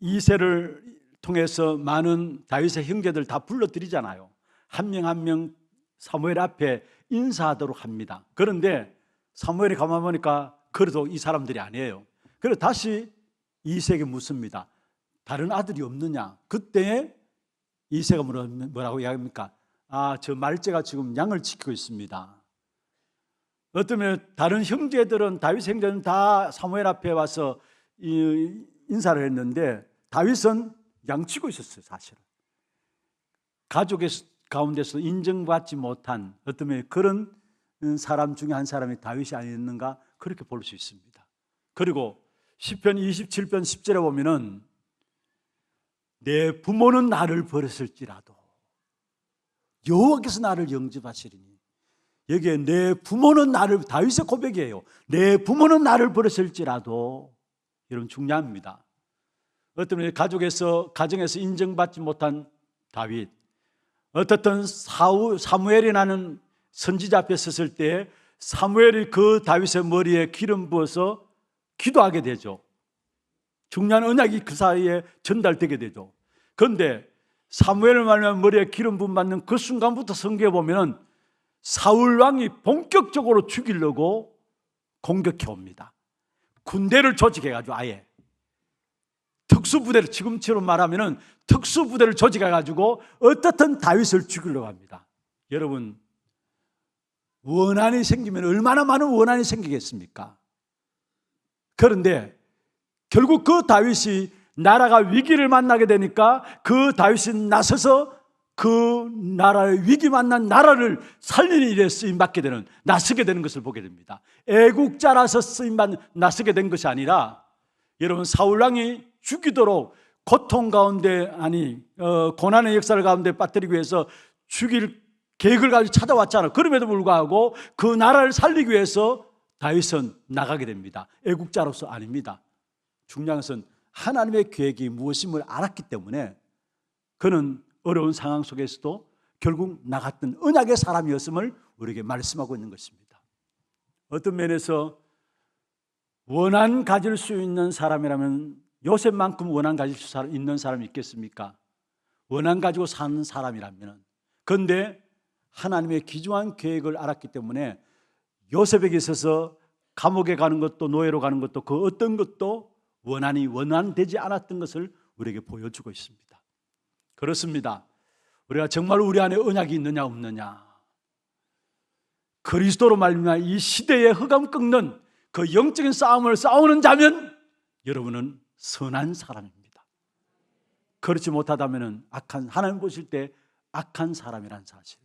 이새를 통해서 많은 다윗의 형제들 다 불러들이잖아요. 한 명 한 명 사무엘 앞에 인사하도록 합니다. 그런데 사무엘이 가만 보니까 그래도 이 사람들이 아니에요. 그래서 다시 이새에게 묻습니다. 다른 아들이 없느냐? 그때 이새가 뭐라고 이야기합니까? 저 말제가 지금 양을 지키고 있습니다. 어쩌면 다른 형제들은, 다윗 형제는 다 사무엘 앞에 와서 인사를 했는데 다윗은 양치고 있었어요. 사실은 가족의 가운데서 인정받지 못한 어떤 그런 사람 중에 한 사람이 다윗이 아니었는가, 그렇게 볼 수 있습니다. 그리고 시편 27편 10절에 보면은 내 부모는 나를 버렸을지라도 여호와께서 나를 영접하시리니, 여기에 내 부모는 나를, 다윗의 고백이에요. 내 부모는 나를 버렸을지라도. 여러분 중요합니다. 어떤 가정에서 인정받지 못한 다윗, 어떻든 사무엘이라는 선지자 앞에 섰을 때 사무엘이 그 다윗의 머리에 기름 부어서 기도하게 되죠. 중요한 언약이 그 사이에 전달되게 되죠. 그런데 사무엘을 말하면 머리에 기름 부음 받는 그 순간부터 성경에 보면 사울 왕이 본격적으로 죽이려고 공격해 옵니다. 군대를 조직해가지고 아예 특수부대를, 지금처럼 말하면 특수부대를 조직해가지고 어떻든 다윗을 죽이려고 합니다. 여러분, 원한이 생기면 얼마나 많은 원한이 생기겠습니까? 그런데 결국 그 다윗이 나라가 위기를 만나게 되니까 그 다윗이 나서서 그 나라의 위기 만난 나라를 살리는 일에 쓰임받게 되는, 나서게 되는 것을 보게 됩니다. 애국자라서 나서게 된 것이 아니라, 여러분 사울왕이 죽이도록 고통 가운데, 고난의 역사를 가운데 빠뜨리기 위해서 죽일 계획을 가지고 찾아왔잖아요. 그럼에도 불구하고 그 나라를 살리기 위해서 다윗은 나가게 됩니다. 애국자로서 아닙니다. 중요한 것은 하나님의 계획이 무엇임을 알았기 때문에 그는 어려운 상황 속에서도 결국 나갔던 언약의 사람이었음을 우리에게 말씀하고 있는 것입니다. 어떤 면에서 원한 가질 수 있는 사람이라면 요셉만큼 원한 가질 수 있는 사람이 있겠습니까? 원한 가지고 사는 사람이라면. 그런데 하나님의 기중한 계획을 알았기 때문에 요셉에게 있어서 감옥에 가는 것도 노예로 가는 것도 그 어떤 것도 원한되지 않았던 것을 우리에게 보여주고 있습니다. 그렇습니다. 우리가 정말 우리 안에 언약이 있느냐 없느냐, 그리스도로 말미암아 이 시대의 흑암 꺾는 그 영적인 싸움을 싸우는 자면 여러분은 선한 사람입니다. 그렇지 못하다면 하나님 보실 때 악한 사람이란 사실.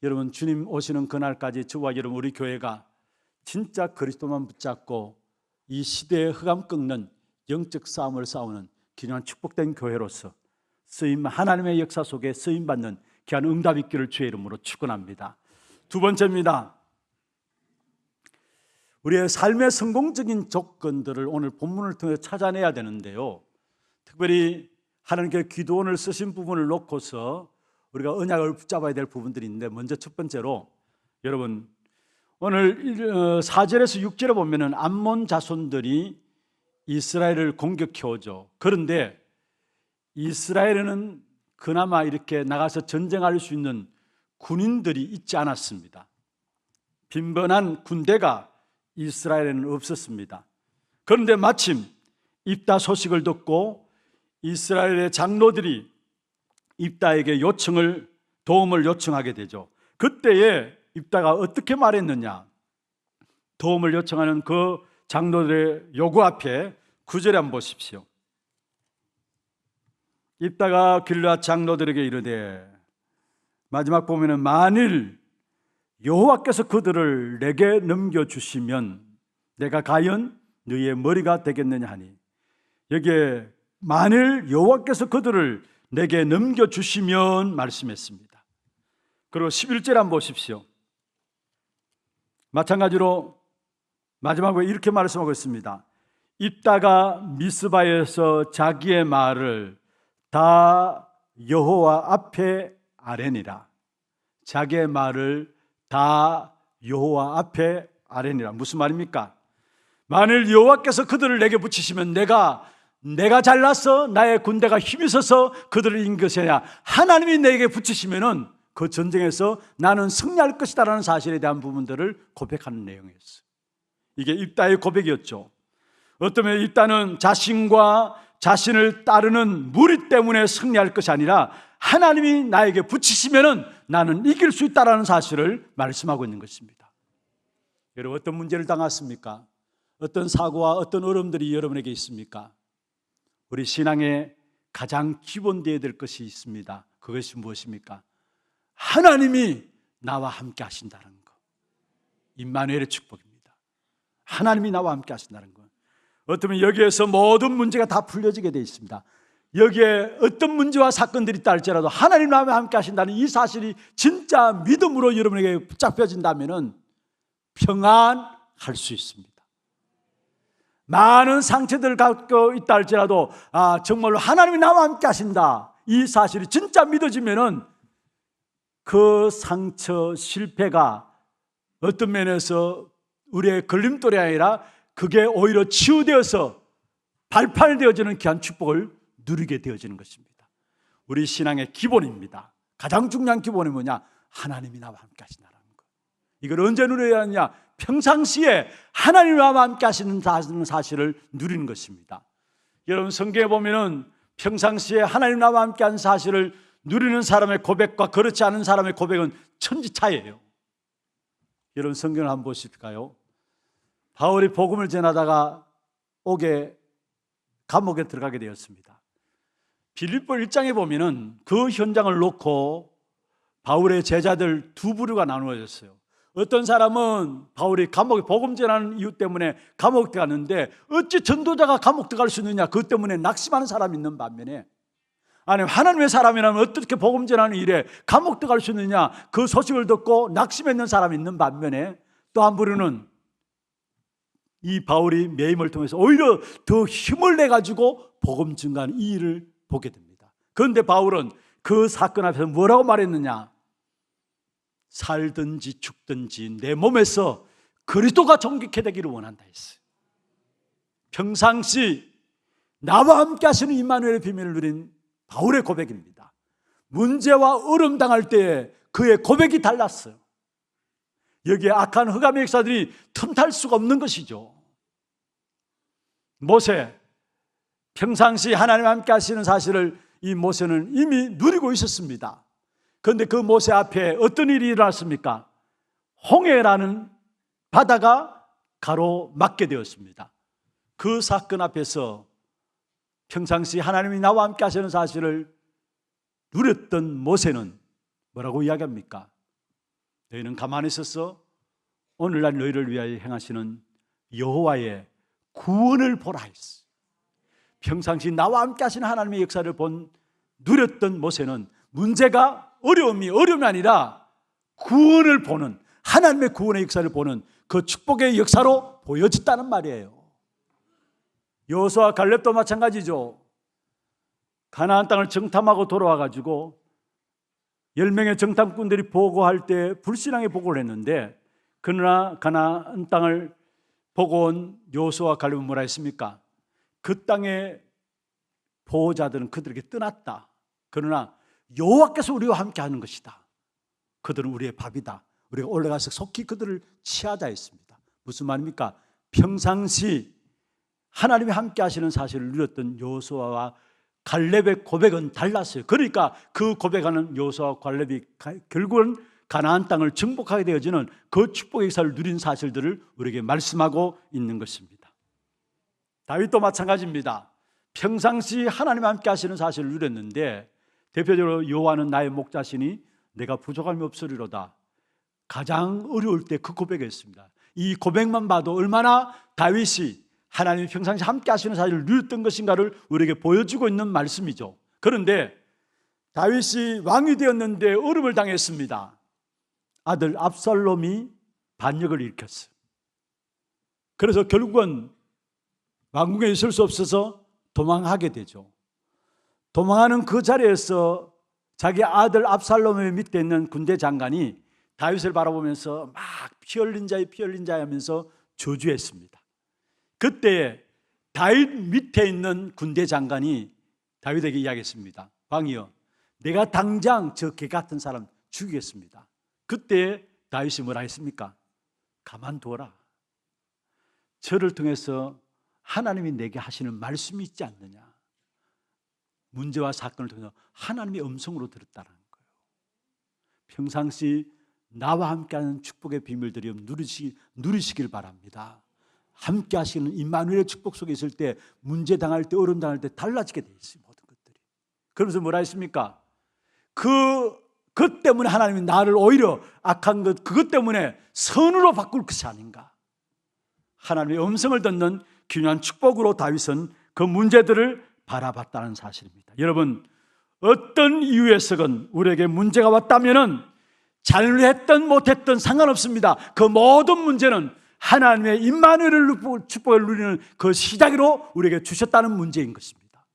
여러분, 주님 오시는 그날까지 저와 여러분, 우리 교회가 진짜 그리스도만 붙잡고 이 시대의 흑암 꺾는 영적 싸움을 싸우는 귀한 축복된 교회로서 하나님의 역사 속에 쓰임받는 귀한 응답 있기를 주의 이름으로 축원합니다. 두 번째입니다. 우리의 삶의 성공적인 조건들을 오늘 본문을 통해 찾아내야 되는데요, 특별히 하나님께 기도원을 쓰신 부분을 놓고서 우리가 언약을 붙잡아야 될 부분들이 있는데, 먼저 첫 번째로 여러분, 오늘 4절에서 6절에 보면은 암몬 자손들이 이스라엘을 공격해 오죠. 그런데 이스라엘에는 그나마 이렇게 나가서 전쟁할 수 있는 군인들이 있지 않았습니다. 빈번한 군대가 이스라엘에는 없었습니다. 그런데 마침 입다 소식을 듣고 이스라엘의 장로들이 입다에게 도움을 요청하게 되죠. 그때에 입다가 어떻게 말했느냐, 도움을 요청하는 그 장로들의 요구 앞에 9절에 한번 보십시오. 입다가 길르앗 장로들에게 이르되, 마지막 보면은 만일 여호와께서 그들을 내게 넘겨주시면 내가 과연 너희의 머리가 되겠느냐 하니, 여기에 만일 여호와께서 그들을 내게 넘겨주시면 말씀했습니다. 그리고 11절 한번 보십시오. 마찬가지로 마지막으로 이렇게 말씀하고 있습니다. 입다가 미스바에서 자기의 말을 다 여호와 앞에 아뢰니라. 자기의 말을 다 여호와 앞에 아뢰니라. 무슨 말입니까? 만일 여호와께서 그들을 내게 붙이시면 내가 잘나서 나의 군대가 힘이 있어서 그들을 이긴 것이 아니라 하나님이 내게 붙이시면은 그 전쟁에서 나는 승리할 것이다라는 사실에 대한 부분들을 고백하는 내용이었어요. 이게 입다의 고백이었죠. 어쩌면 입다는 자신과 자신을 따르는 무리 때문에 승리할 것이 아니라 하나님이 나에게 붙이시면은 나는 이길 수 있다라는 사실을 말씀하고 있는 것입니다. 여러분, 어떤 문제를 당했습니까? 어떤 사고와 어떤 어려움들이 여러분에게 있습니까? 우리 신앙에 가장 기본되어야 될 것이 있습니다. 그것이 무엇입니까? 하나님이 나와 함께 하신다는 것. 임마누엘의 축복입니다. 하나님이 나와 함께 하신다는 것. 어쩌면 여기에서 모든 문제가 다 풀려지게 되어 있습니다. 여기에 어떤 문제와 사건들이 있다 할지라도 하나님 나와 함께 하신다는 이 사실이 진짜 믿음으로 여러분에게 붙잡혀진다면 평안할 수 있습니다. 많은 상처들을 갖고 있다 할지라도 정말로 하나님이 나와 함께 하신다, 이 사실이 진짜 믿어지면은 그 상처, 실패가 어떤 면에서 우리의 걸림돌이 아니라 그게 오히려 치유되어서 발판되어지는 귀한 축복을 누리게 되어지는 것입니다. 우리 신앙의 기본입니다. 가장 중요한 기본이 뭐냐? 하나님이 나와 함께 하신다는 것. 이걸 언제 누려야 하느냐? 평상시에 하나님이 나와 함께 하시는 사실을 누리는 것입니다. 여러분, 성경에 보면은 평상시에 하나님 나와 함께 하는 사실을 누리는 사람의 고백과 그렇지 않은 사람의 고백은 천지차이예요. 여러분, 성경을 한번 보실까요? 바울이 복음을 전하다가 감옥에 들어가게 되었습니다. 빌립보 1장에 보면은 그 현장을 놓고 바울의 제자들 두 부류가 나누어졌어요. 어떤 사람은 바울이 감옥에 복음 전하는 이유 때문에 감옥에 들어갔는데 어찌 전도자가 감옥 들어갈 수 있느냐, 그것 때문에 낙심하는 사람이 있는 반면에, 아니 하나님의 사람이라면 어떻게 복음 전하는 일에 감옥 들어갈 수 있느냐, 그 소식을 듣고 낙심했는 사람이 있는 반면에, 또 한 부류는 이 바울이 매임을 통해서 오히려 더 힘을 내가지고 복음 증가하는 이 일을 보게 됩니다. 그런데 바울은 그 사건 앞에서 뭐라고 말했느냐? 살든지 죽든지 내 몸에서 그리스도가 존귀케 되기를 원한다 했어요. 평상시 나와 함께 하시는 임마누엘의 비밀을 누린 바울의 고백입니다. 문제와 어려움 당할 때에 그의 고백이 달랐어요. 여기에 악한 흑암의 역사들이 틈탈 수가 없는 것이죠. 모세, 평상시 하나님과 함께 하시는 사실을 이 모세는 이미 누리고 있었습니다. 그런데 그 모세 앞에 어떤 일이 일어났습니까? 홍해라는 바다가 가로막게 되었습니다. 그 사건 앞에서 평상시 하나님이 나와 함께 하시는 사실을 누렸던 모세는 뭐라고 이야기합니까? 너희는 가만히 있어서 오늘날 너희를 위하여 행하시는 여호와의 구원을 보라 했어. 평상시 나와 함께 하시는 하나님의 역사를 누렸던 모세는 문제가 어려움이 아니라 구원을 보는, 하나님의 구원의 역사를 보는 그 축복의 역사로 보여졌다는 말이에요. 여호수아와 갈렙도 마찬가지죠. 가나안 땅을 정탐하고 돌아와가지고 10명의 정탐꾼들이 보고할 때 불신앙의 보고를 했는데, 그러나 가나안 땅을 보고 온 여호수아와 갈렙은 뭐라 했습니까? 그 땅의 보호자들은 그들에게 떠났다. 그러나 여호와께서 우리와 함께 하는 것이다. 그들은 우리의 밥이다. 우리가 올라가서 속히 그들을 취하자 했습니다. 무슨 말입니까? 평상시 하나님이 함께 하시는 사실을 누렸던 여호수아와 갈렙의 고백은 달랐어요. 그러니까 그 고백하는 여호수아와 갈렙이 결국은 가나안 땅을 정복하게 되어지는 그 축복의 역사를 누린 사실들을 우리에게 말씀하고 있는 것입니다. 다윗도 마찬가지입니다. 평상시 하나님과 함께 하시는 사실을 누렸는데, 대표적으로 여호와는 나의 목자시니 내가 부족함이 없으리로다. 가장 어려울 때 그 고백했습니다. 이 고백만 봐도 얼마나 다윗이 하나님이 평상시 함께 하시는 사실을 누렸던 것인가를 우리에게 보여주고 있는 말씀이죠. 그런데 다윗이 왕이 되었는데 어려움을 당했습니다. 아들 압살롬이 반역을 일으켰어요. 그래서 결국은 왕궁에 있을 수 없어서 도망하게 되죠. 도망하는 그 자리에서 자기 아들 압살롬의 밑에 있는 군대 장관이 다윗을 바라보면서 막 피 흘린 자여 하면서 저주했습니다. 그때 다윗 밑에 있는 군대 장관이 다윗에게 이야기했습니다. 왕이여, 내가 당장 저 개 같은 사람 죽이겠습니다. 그때 다윗이 뭐라 했습니까? 가만두어라. 저를 통해서 하나님이 내게 하시는 말씀이 있지 않느냐. 문제와 사건을 통해서 하나님의 음성으로 들었다는 거예요. 평상시 나와 함께하는 축복의 비밀들이 누리시길 바랍니다. 함께 하시는 임마누엘의 축복 속에 있을 때, 문제 당할 때, 어려움 당할 때 달라지게 돼 있어요. 모든 것들이. 그러면서 뭐라 했습니까? 그 때문에 하나님이 나를 오히려 악한 그것 때문에 선으로 바꿀 것이 아닌가. 하나님의 음성을 듣는 귀한 축복으로 다윗은 그 문제들을 바라봤다는 사실입니다. 여러분, 어떤 이유에서건 우리에게 문제가 왔다면은 잘했든 못했든 상관없습니다. 그 모든 문제는 하나님의 임마누엘의 축복을 누리는 그 시작으로 우리에게 주셨다는 문제인 것입니다.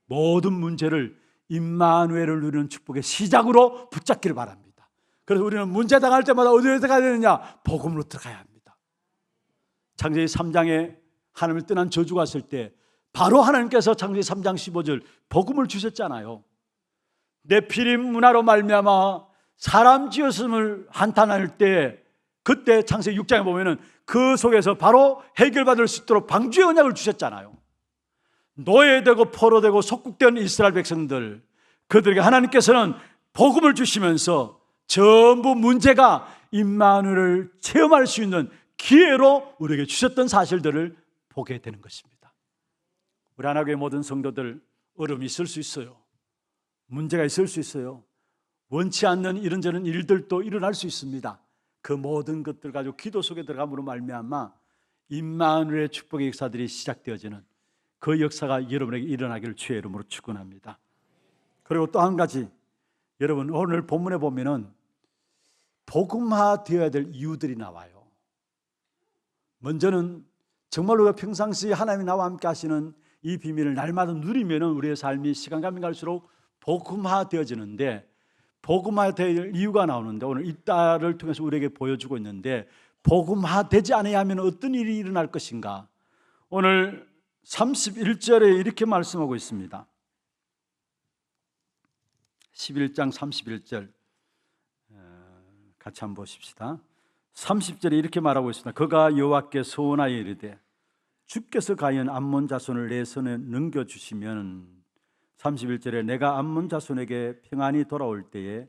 모든 문제를 임마누엘을 누리는 축복의 시작으로 붙잡기를 바랍니다. 그래서 우리는 문제 당할 때마다 어디로 들어가야 되느냐? 복음으로 들어가야 합니다. 창세기 3장에 하나님을 떠난 저주가 왔을 때 바로 하나님께서 창세기 3장 15절 복음을 주셨잖아요. 네피림 문화로 말미암아 사람 지었음을 한탄할 때, 그때 창세기 6장에 보면은 그 속에서 바로 해결받을 수 있도록 방주의 언약을 주셨잖아요. 노예되고 포로되고 속국된 이스라엘 백성들, 그들에게 하나님께서는 복음을 주시면서 전부 문제가 임마누엘을 체험할 수 있는 기회로 우리에게 주셨던 사실들을 보게 되는 것입니다. 우리 하나교회 모든 성도들, 어려움이 있을 수 있어요. 문제가 있을 수 있어요. 원치 않는 이런저런 일들도 일어날 수 있습니다. 그 모든 것들 가지고 기도 속에 들어감으로 말미암아 임마누엘의 축복의 역사들이 시작되어지는 그 역사가 여러분에게 일어나기를 주의 이름으로 축원합니다. 그리고 또 한 가지, 여러분 오늘 본문에 보면은 복음화 되어야 될 이유들이 나와요. 먼저는 정말로 우리가 평상시 하나님이 나와 함께 하시는 이 비밀을 날마다 누리면은 우리의 삶이 시간감이 갈수록 복음화 되어지는데, 복음화 될 이유가 나오는데 오늘 이 딸을 통해서 우리에게 보여주고 있는데, 복음화 되지 않아야 하면 어떤 일이 일어날 것인가? 오늘 31절에 이렇게 말씀하고 있습니다. 11장 31절 같이 한번 보십시다. 30절에 이렇게 말하고 있습니다. 그가 여호와께 소원하여 이르되 주께서 과연 암몬 자손을 내 손에 넘겨주시면 31절에 내가 암몬 자손에게 평안히 돌아올 때에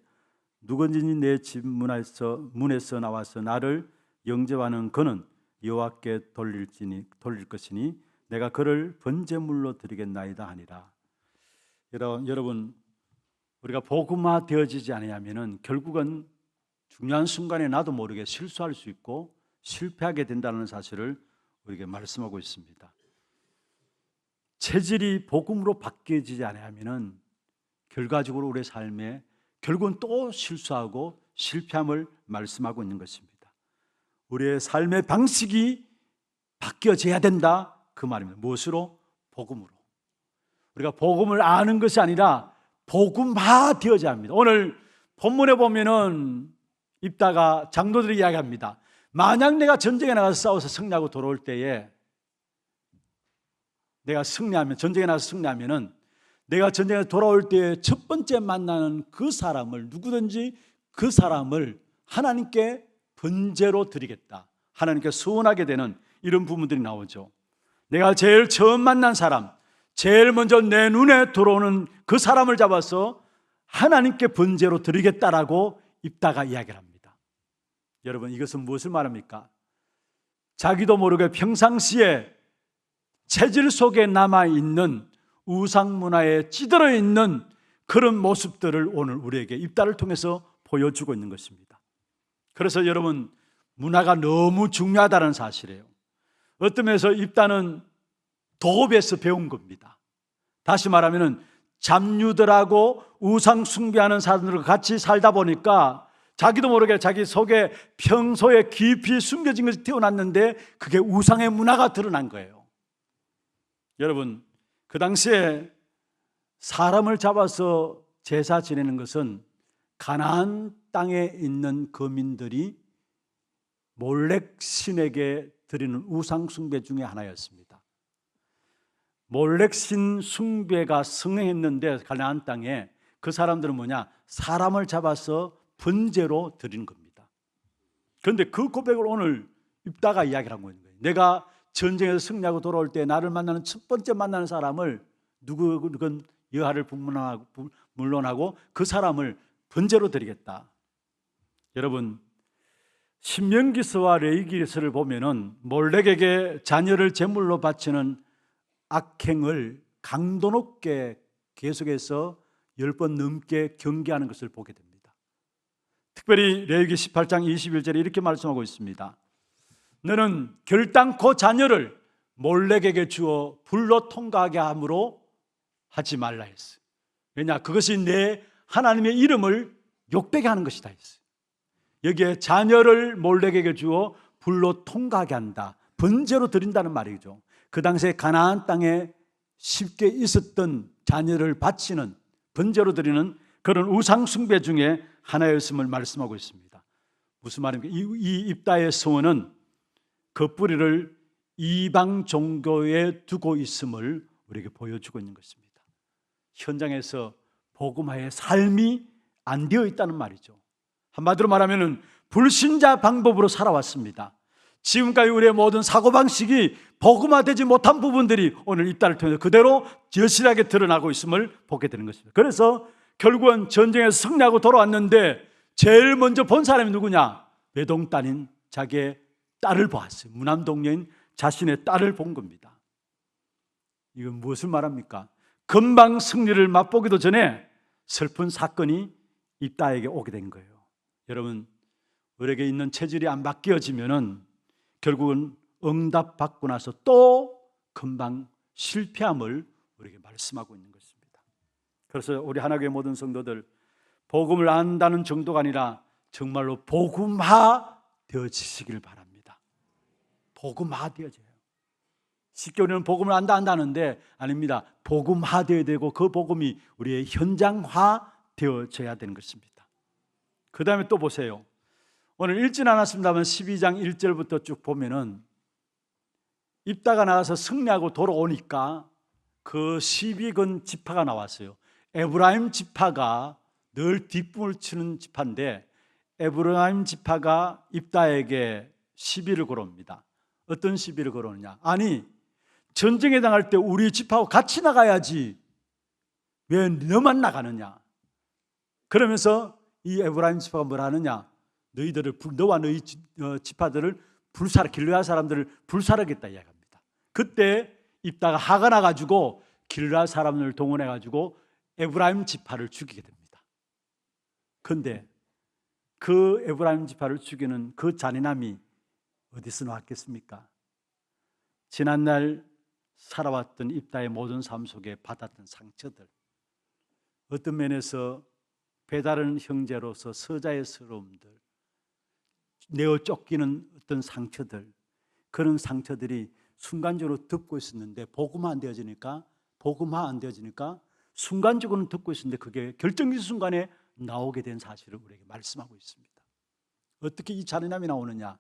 누구든지 내 집 문에서 나와서 나를 영접하는 그는 여호와께 돌릴 것이니 내가 그를 번제물로 드리겠나이다 하니라. 여러분 우리가 복음화 되어지지 않으면은 결국은 중요한 순간에 나도 모르게 실수할 수 있고 실패하게 된다는 사실을 우리에게 말씀하고 있습니다. 체질이 복음으로 바뀌어지지 않으면은 결과적으로 우리의 삶에 결국은 또 실수하고 실패함을 말씀하고 있는 것입니다. 우리의 삶의 방식이 바뀌어져야 된다 그 말입니다. 무엇으로? 복음으로. 우리가 복음을 아는 것이 아니라 복음화 되어져야 합니다. 오늘 본문에 보면은 입다가 장로들이 이야기합니다. 만약 내가 전쟁에 나가서 싸워서 승리하고 돌아올 때에 내가 전쟁에 나가서 승리하면은 내가 전쟁에 돌아올 때에 첫 번째 만나는 그 사람을 누구든지 그 사람을 하나님께 번제로 드리겠다. 하나님께 소원하게 되는 이런 부분들이 나오죠. 내가 제일 처음 만난 사람, 제일 먼저 내 눈에 들어오는 그 사람을 잡아서 하나님께 번제로 드리겠다라고 입다가 이야기를 합니다. 여러분 이것은 무엇을 말합니까? 자기도 모르게 평상시에 체질 속에 남아있는 우상 문화에 찌들어 있는 그런 모습들을 오늘 우리에게 입다를 통해서 보여주고 있는 것입니다. 그래서 여러분 문화가 너무 중요하다는 사실이에요. 어떤 면에서 입다는 도읍에서 배운 겁니다. 다시 말하면 잡류들하고 우상 숭배하는 사람들과 같이 살다 보니까 자기도 모르게 자기 속에 평소에 깊이 숨겨진 것이 태어났는데 그게 우상의 문화가 드러난 거예요. 여러분 그 당시에 사람을 잡아서 제사 지내는 것은 가나안 땅에 있는 거민들이 몰렉 신에게 드리는 우상 숭배 중에 하나였습니다. 몰렉 신 숭배가 성행했는데 가나안 땅에 그 사람들은 뭐냐? 사람을 잡아서 번제로 드리는 겁니다. 그런데 그 고백을 오늘 입다가 이야기를 하고 있는 거예요. 내가 전쟁에서 승리하고 돌아올 때 나를 만나는 첫 번째 만나는 사람을 누구든 여하를 물론하고 그 사람을 번제로 드리겠다. 여러분 신명기서와 레위기서를 보면은 몰렉에게 자녀를 제물로 바치는 악행을 강도 높게 계속해서 10번 넘게 경계하는 것을 보게 됩니다. 특별히 레위기 18장 21절에 이렇게 말씀하고 있습니다. 너는 결단코 자녀를 몰렉에게 주어 불로 통과하게 함으로 하지 말라 했어요. 왜냐? 그것이 내 하나님의 이름을 욕되게 하는 것이다 했어요. 여기에 자녀를 몰렉에게 주어 불로 통과하게 한다. 번제로 드린다는 말이죠. 그 당시에 가나안 땅에 쉽게 있었던 자녀를 바치는 번제로 드리는 그런 우상 숭배 중에 하나였음을 말씀하고 있습니다. 무슨 말입니까? 이 입다의 소원은 그 뿌리를 이방 종교에 두고 있음을 우리에게 보여주고 있는 것입니다. 현장에서 복음화의 삶이 안 되어 있다는 말이죠. 한마디로 말하면 불신자 방법으로 살아왔습니다. 지금까지 우리의 모든 사고방식이 복음화되지 못한 부분들이 오늘 입다를 통해서 그대로 여실하게 드러나고 있음을 보게 되는 것입니다. 그래서 결국은 전쟁에서 승리하고 돌아왔는데 제일 먼저 본 사람이 누구냐? 외동딸인 자기의 딸을 보았어요. 무남동녀인 자신의 딸을 본 겁니다. 이건 무엇을 말합니까? 금방 승리를 맛보기도 전에 슬픈 사건이 입다에게 오게 된 거예요. 여러분 우리에게 있는 체질이 안 바뀌어지면은 결국은 응답받고 나서 또 금방 실패함을 우리에게 말씀하고 있는 것입니다. 그래서 우리 하나교회 모든 성도들 복음을 안다는 정도가 아니라 정말로 복음화 되어지시길 바랍니다. 복음화 되어져요. 쉽게 우리는 복음을 안다는데 아닙니다. 복음화 되어야 되고 그 복음이 우리의 현장화 되어져야 되는 것입니다. 그 다음에 또 보세요. 오늘 읽진 않았습니다만 12장 1절부터 쭉 보면은 입다가 나가서 승리하고 돌아오니까 그 12건 지파가 나왔어요. 에브라임 지파가 늘 뒷분을 치는 지파인데 에브라임 지파가 입다에게 시비를 걸어옵니다. 어떤 시비를 걸어오느냐? 아니, 전쟁에 당할 때 우리 집하고 같이 나가야지 왜 너만 나가느냐? 그러면서 이 에브라임 지파가 뭘 하느냐? 너와 너희 지파들을 길르앗 사람들을 불살하겠다 이야기합니다. 그때 입다가 화가 나가지고 길르앗 사람을 동원해가지고 에브라임 지파를 죽이게 됩니다. 그런데 그 에브라임 지파를 죽이는 그 잔인함이 어디서 나왔겠습니까? 지난날 살아왔던 입다의 모든 삶 속에 받았던 상처들, 어떤 면에서 배다른 형제로서 서자의 서러움들, 내어 쫓기는 어떤 상처들, 그런 상처들이 순간적으로 듣고 있었는데 복음화 안 되어지니까 순간적으로는 듣고 있었는데 그게 결정적인 순간에 나오게 된 사실을 우리에게 말씀하고 있습니다. 어떻게 이 잔인함이 나오느냐?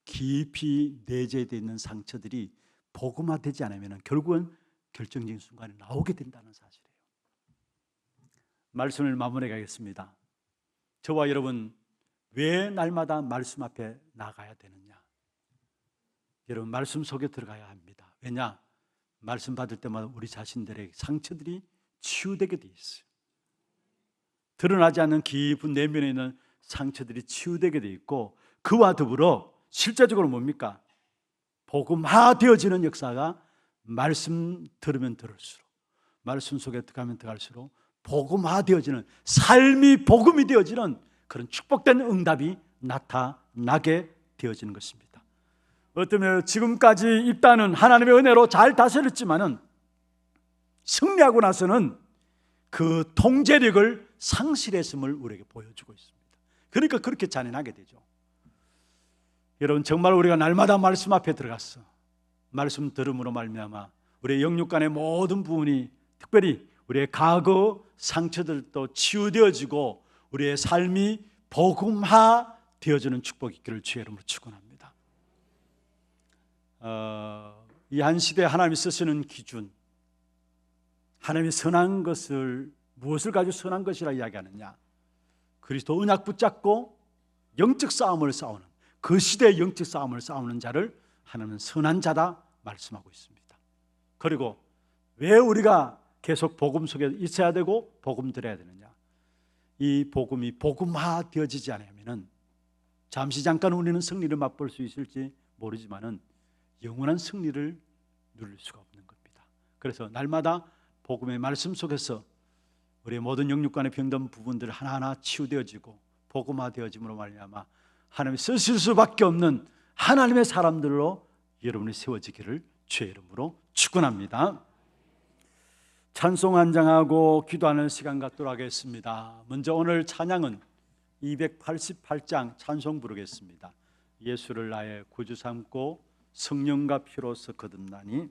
깊이 내재되어 있는 상처들이 복음화되지 않으면 결국은 결정적인 순간에 나오게 된다는 사실이에요. 말씀을 마무리해 가겠습니다. 저와 여러분, 왜 날마다 말씀 앞에 나가야 되느냐? 여러분, 말씀 속에 들어가야 합니다. 왜냐? 말씀 받을 때마다 우리 자신들의 상처들이 치유되게 돼 있어요. 드러나지 않는 깊은 내면에 있는 상처들이 치유되게 돼 있고, 그와 더불어 실제적으로 뭡니까? 복음화되어지는 역사가 말씀 들으면 들을수록, 말씀 속에 들어가면 들어갈수록 복음화되어지는, 삶이 복음이 되어지는 그런 축복된 응답이 나타나게 되어지는 것입니다. 어쩌면 지금까지 입다는 하나님의 은혜로 잘 다스렸지만은 승리하고 나서는 그 통제력을 상실했음을 우리에게 보여주고 있습니다. 그러니까 그렇게 잔인하게 되죠. 여러분, 정말 우리가 날마다 말씀 앞에 들어갔어. 말씀 들음으로 말미암아 우리의 영육간의 모든 부분이, 특별히 우리의 과거 상처들도 치유되어지고 우리의 삶이 복음화 되어지는 축복이 있기를 주의 이름으로 축원합니다. 이 한 시대에 하나님이 쓰시는 기준, 하나님이 선한 것을 무엇을 가지고 선한 것이라 이야기하느냐? 그리스도 언약 붙잡고 영적 싸움을 싸우는, 그 시대의 영적 싸움을 싸우는 자를 하나님은 선한 자다 말씀하고 있습니다. 그리고 왜 우리가 계속 복음 속에 있어야 되고 복음 들어야 되느냐? 이 복음이 복음화 되어지지 않으면 잠시 잠깐 우리는 승리를 맛볼 수 있을지 모르지만은 영원한 승리를 누릴 수가 없는 겁니다. 그래서 날마다 복음의 말씀 속에서 우리의 모든 영육간의 병든 부분들 하나하나 치유되어지고 복음화되어짐으로 말미암아 하나님이 쓰실 수밖에 없는 하나님의 사람들로 여러분이 세워지기를 주의 이름으로 축원합니다. 찬송 한장하고 기도하는 시간 갖도록 하겠습니다. 먼저 오늘 찬양은 288장 찬송 부르겠습니다. 예수를 나의 구주 삼고 성령과 피로서 거듭나니.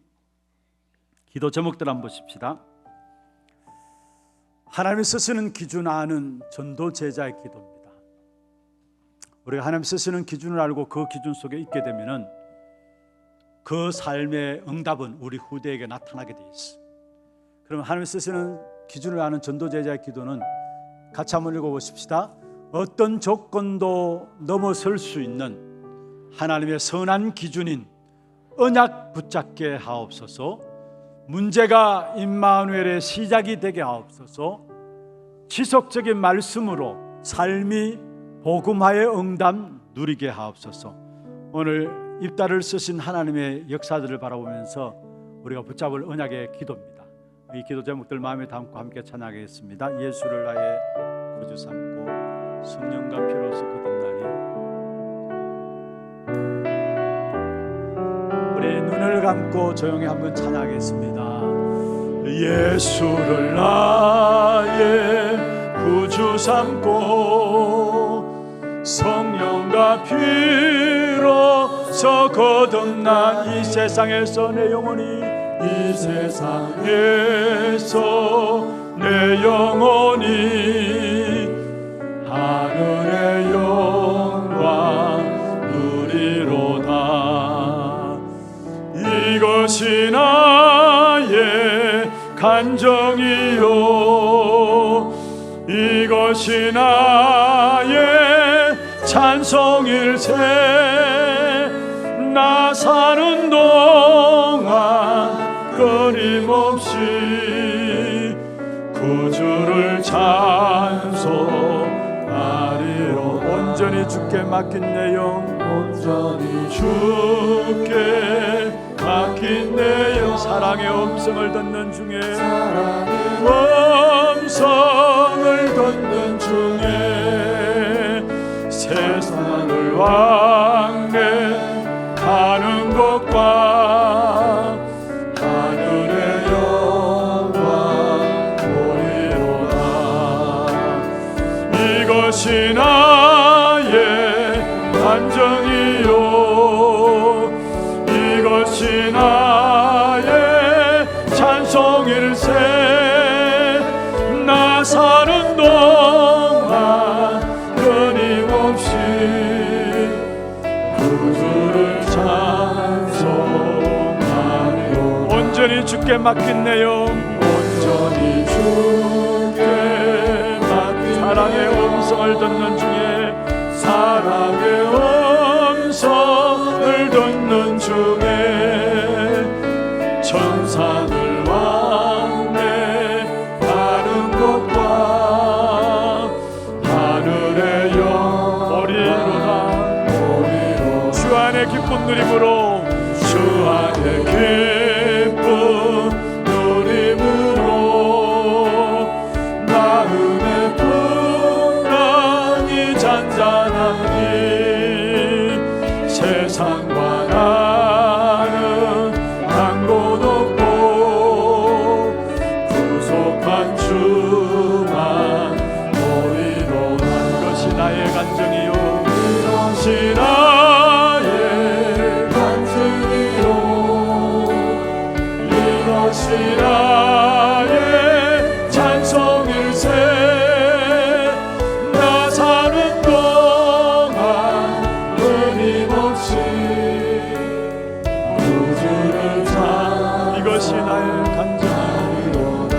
기도 제목들 한번 보십시다. 하나님이 쓰시는 기준 아는 전도 제자의 기도입니다. 우리가 하나님 쓰시는 기준을 알고 그 기준 속에 있게 되면은 그 삶의 응답은 우리 후대에게 나타나게 돼 있어. 그러면 하나님 쓰시는 기준을 아는 전도 제자의 기도는 같이 한번 읽어보십시다. 어떤 조건도 넘어설 수 있는 하나님의 선한 기준인 언약 붙잡게 하옵소서. 문제가 임마누엘의 시작이 되게 하옵소서. 지속적인 말씀으로 삶이 복음화의 응답 누리게 하옵소서. 오늘 입다를 쓰신 하나님의 역사들을 바라보면서 우리가 붙잡을 언약의 기도입니다. 이 기도 제목들 마음에 담고 함께 찬양하겠습니다. 예수를 나의 구주 삼고 성령과 피로서 거듭나니. 우리 눈을 감고 조용히 한번 찬양하겠습니다. 예수를 나의 구주 삼고 성령과 피로서 거듭난 이 세상에서 내 영혼이, 이 세상에서 내 영혼이 하늘의 영광 누리로다. 이것이 나의 간정이요 이것이 나의 찬송일세. 나 사는 동안 끊임없이 구주를 찬송하리로. 온전히 주께 맡긴 내 영, 온전히 주께 맡긴 내 영. 사랑의 음성을 듣는 중에, 음성을 듣는 중에 세상을 왕래하는 것과 하늘의 영광 보리로다. 이것이 나의 간증이요, 이것이 나의 찬송일세. 나 사는 동안 끊임없이 구주를 찬송하리요. 온전히 주께 맡긴 내 영, 온전히 주께 맡긴 사랑의 음성을 듣는 중에, 사랑의 음성을 듣는 중에 천사들 왕래하는 것과 하늘의 영 보리로다. 주 안에 기쁜 누림으로, 주 안에 기쁜 누림으로 마음의 풍랑이 잔잔하니 세상과 나는 한 곳 없고 구속한 주만 보이로다. 이것이 나의 간증이요, 이것이 나의 간증이요, 이것이 나의 찬송일세. 나 사는 동안 끊임없이 구주를 찬. 이것이 나의 간증이로다.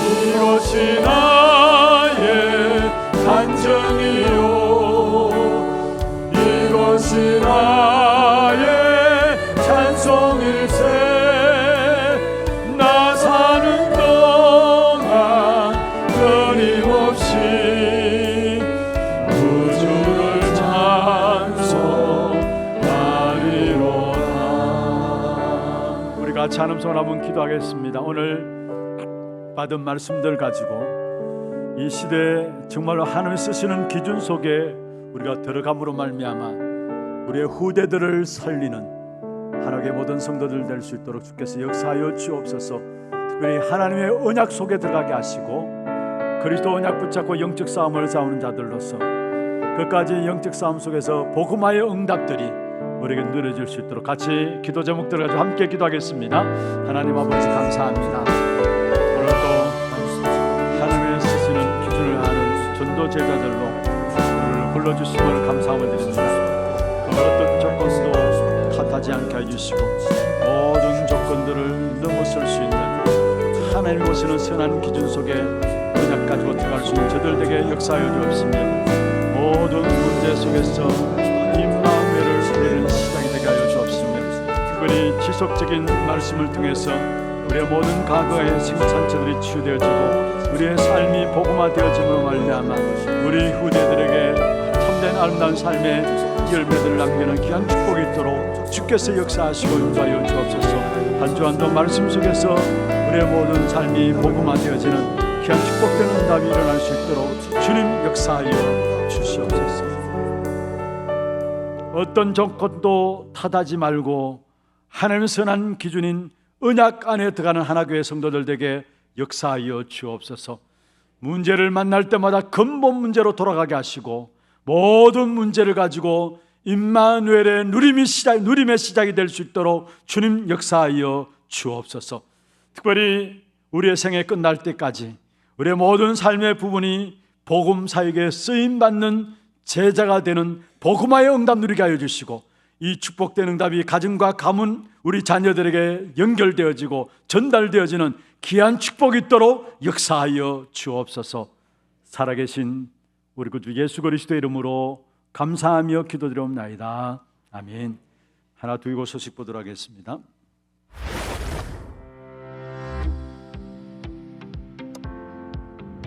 이것이 나의 간증이요, 이것이 나의 찬송일세. 나 사는 동안 끊임없이 구주를 찬송하리로다. 우리 같이 한음성 한번 기도하겠습니다. 오늘 받은 말씀들 가지고 이 시대에 정말로 하나님 쓰시는 기준 속에 우리가 들어감으로 말미암아 우리의 후대들을 살리는 하나님의 모든 성도들 될 수 있도록 주께서 역사하여 주옵소서. 특별히 하나님의 언약 속에 들어가게 하시고 그리스도 언약 붙잡고 영적 싸움을 싸우는 자들로서 끝까지 영적 싸움 속에서 복음화의 응답들이 우리에게 누려질 수 있도록 같이 기도 제목들을 가지고 함께 기도하겠습니다. 하나님 아버지 감사합니다. 오늘도 하나님의 쓰시는 기준을 아는 전도 제자들로 우리를 불러주심을 감사함을 드립니다. 그 어떤 조건도 탓하지 않게 해주시고 모든 조건들을 넘어설 수 있는 하나님이 보시는 선한 기준 속에 언약 가지고 들어갈 수 있는 저들에게 역사하여 주옵시며 모든 문제 속에서 임마누엘을 부르는 시작이 되게 하여 주옵시며 특별히 지속적인 말씀을 통해서 우리의 모든 과거의 생산체들이 치유되어지고 우리의 삶이 복음화되어짐으로 말미암아 우리 후대들에게 참된 아름다운 삶의 열매들을 남기는 귀한 축복이 있도록 주께서 역사하시고 인도하여 주옵소서. 한 주 한도 말씀 속에서 우리의 모든 삶이 복음화되어지는 귀한 축복된 응답이 일어날 수 있도록 주님 역사하여 주시옵소서. 어떤 조건도 탓하지 말고 하나님의 선한 기준인 언약 안에 들어가는 하나교회 성도들에게 역사하여 주옵소서. 문제를 만날 때마다 근본 문제로 돌아가게 하시고 모든 문제를 가지고 임마누엘의 누림의 시작이 될 수 있도록 주님 역사하여 주옵소서. 특별히 우리의 생애 끝날 때까지 우리의 모든 삶의 부분이 복음 사역에 쓰임받는 제자가 되는 복음화의 응답 누리게 하여 주시고 이 축복된 응답이 가정과 가문 우리 자녀들에게 연결되어지고 전달되어지는 귀한 축복이 있도록 역사하여 주옵소서. 살아계신 우리 구주 예수 그리스도의 이름으로 감사하며 기도드리옵나이다. 아멘. 하나 두고 소식 보도록 하겠습니다.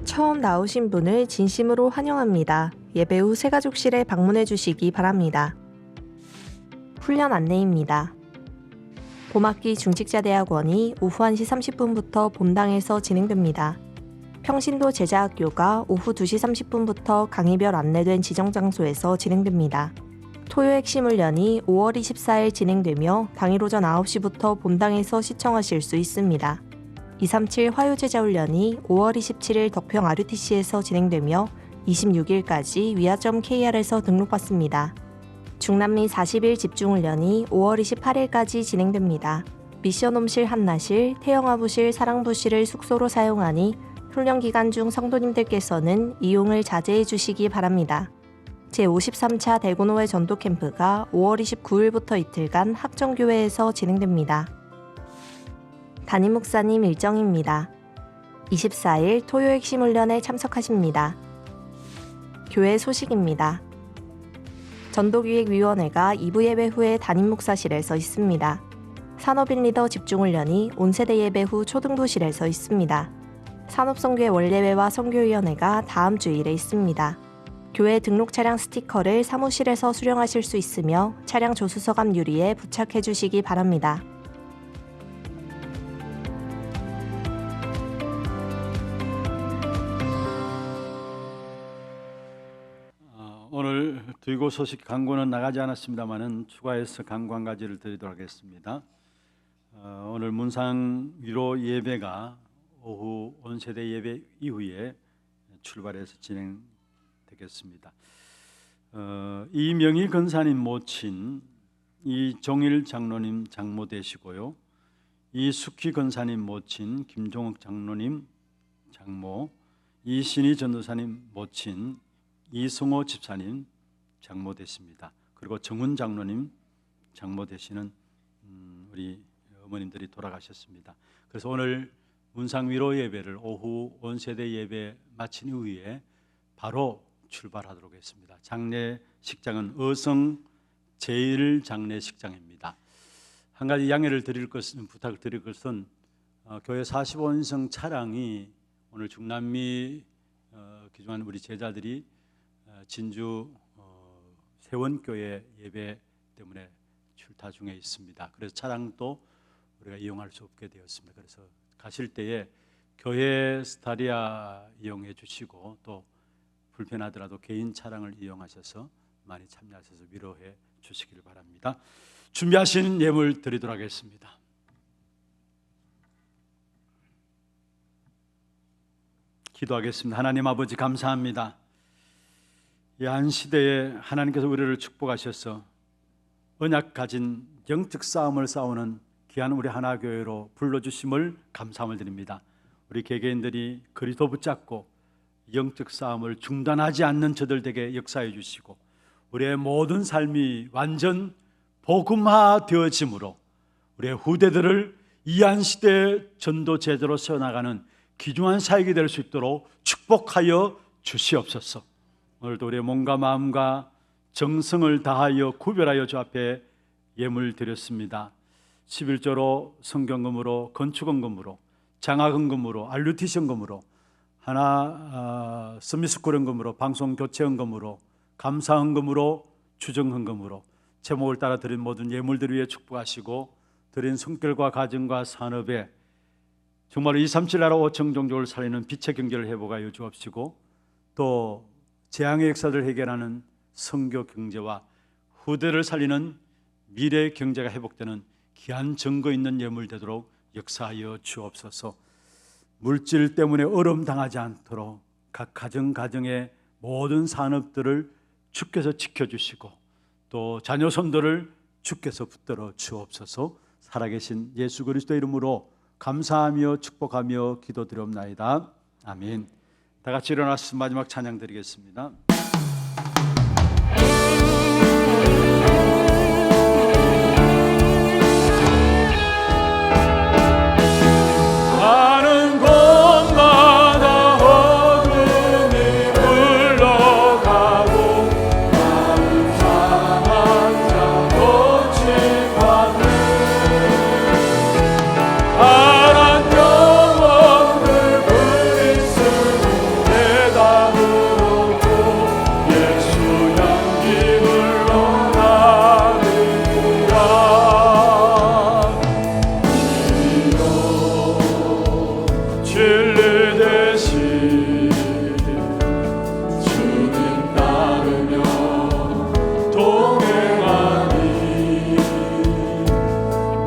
처음 나오신 분을 진심으로 환영합니다. 예배 후 새가족실에 방문해 주시기 바랍니다. 훈련 안내입니다. 봄학기 중직자대학원이 오후 1시 30분부터 본당에서 진행됩니다. 평신도 제자학교가 오후 2시 30분부터 강의별 안내된 지정 장소에서 진행됩니다. 토요 핵심 훈련이 5월 24일 진행되며 당일 오전 9시부터 본당에서 시청하실 수 있습니다. 237 화요제자훈련이 5월 27일 덕평 RUTC에서 진행되며 26일까지 위아.kr에서 등록받습니다. 중남미 40일 집중훈련이 5월 28일까지 진행됩니다. 미션홈실 한나실, 태영아부실, 사랑부실을 숙소로 사용하니 훈련 기간 중 성도님들께서는 이용을 자제해 주시기 바랍니다. 제53차 대구노회 전도캠프가 5월 29일부터 이틀간 합정교회에서 진행됩니다. 담임 목사님 일정입니다. 24일 토요 핵심 훈련에 참석하십니다. 교회 소식입니다. 전도기획위원회가 2부 예배 후에 담임 목사실에서 있습니다. 산업인 리더 집중훈련이 온세대 예배 후 초등부실에서 있습니다. 산업선교회 원예회와 선교위원회가 다음 주일에 있습니다. 교회 등록 차량 스티커를 사무실에서 수령하실 수 있으며 차량 조수서감 유리에 부착해 주시기 바랍니다. 오늘 두고 소식 광고는 나가지 않았습니다만은 추가해서 광고 한 가지를 드리도록 하겠습니다. 오늘 문상 위로 예배가 오후 온세대 예배 이후에 출발해서 진행되겠습니다. 이명희 권사님 모친 이종일 장로님 장모 되시고요. 이숙희 권사님 모친 김종욱 장로님 장모, 이신희 전도사님 모친 이승호 집사님 장모 되십니다. 그리고 정훈 장로님 장모 되시는 우리 어머님들이 돌아가셨습니다. 그래서 오늘 문상 위로 예배를 오후 온세대 예배 마친 이후에 바로 출발하도록 했습니다. 장례식장은 어성 제1장례식장입니다. 한 가지 양해를 드릴 것은, 부탁을 드릴 것은 교회 45인승 차량이 오늘 중남미 기중한 우리 제자들이 진주 세원교회 예배 때문에 출타 중에 있습니다. 그래서 차량도 우리가 이용할 수 없게 되었습니다. 그래서 가실 때에 교회 스타리아 이용해 주시고 또 불편하더라도 개인 차량을 이용하셔서 많이 참여하셔서 위로해 주시길 바랍니다. 준비하신 예물 드리도록 하겠습니다. 기도하겠습니다. 하나님 아버지 감사합니다. 이 한 시대에 하나님께서 우리를 축복하셔서 언약 가진 영적 싸움을 싸우는 귀한 우리 하나교회로 불러주심을 감사함을 드립니다. 우리 개개인들이 그리스도 붙잡고 영적 싸움을 중단하지 않는 저들 되게 역사해 주시고 우리의 모든 삶이 완전 복음화 되어짐으로 우리의 후대들을 이 한 시대의 전도 제대로 세워나가는 귀중한 사역이 될 수 있도록 축복하여 주시옵소서. 오늘도 우리의 몸과 마음과 정성을 다하여 구별하여 주 앞에 예물 드렸습니다. 11조로 성경금으로, 건축원금으로, 장학헌금으로, RUTC헌금으로, 하나 서미스쿨헌금으로, 방송교체헌금으로, 감사헌금으로, 주정헌금으로 제목을 따라 드린 모든 예물들 위해 축복하시고 드린 성결과 가정과 산업에 정말 237 나라 5천 종족을 살리는 빛의 경제를 회복하여 주옵시고 또 재앙의 역사를 해결하는 선교 경제와 후대를 살리는 미래 경제가 회복되는 귀한 증거 있는 예물 되도록 역사하여 주옵소서. 물질 때문에 어려움 당하지 않도록 각 가정의 모든 산업들을 주께서 지켜주시고 또 자녀손들을 주께서 붙들어 주옵소서. 살아계신 예수 그리스도 이름으로 감사하며 축복하며 기도드리옵나이다. 아멘. 다 같이 일어나서 마지막 찬양 드리겠습니다. 진리 대신 주님 따르며 동행하니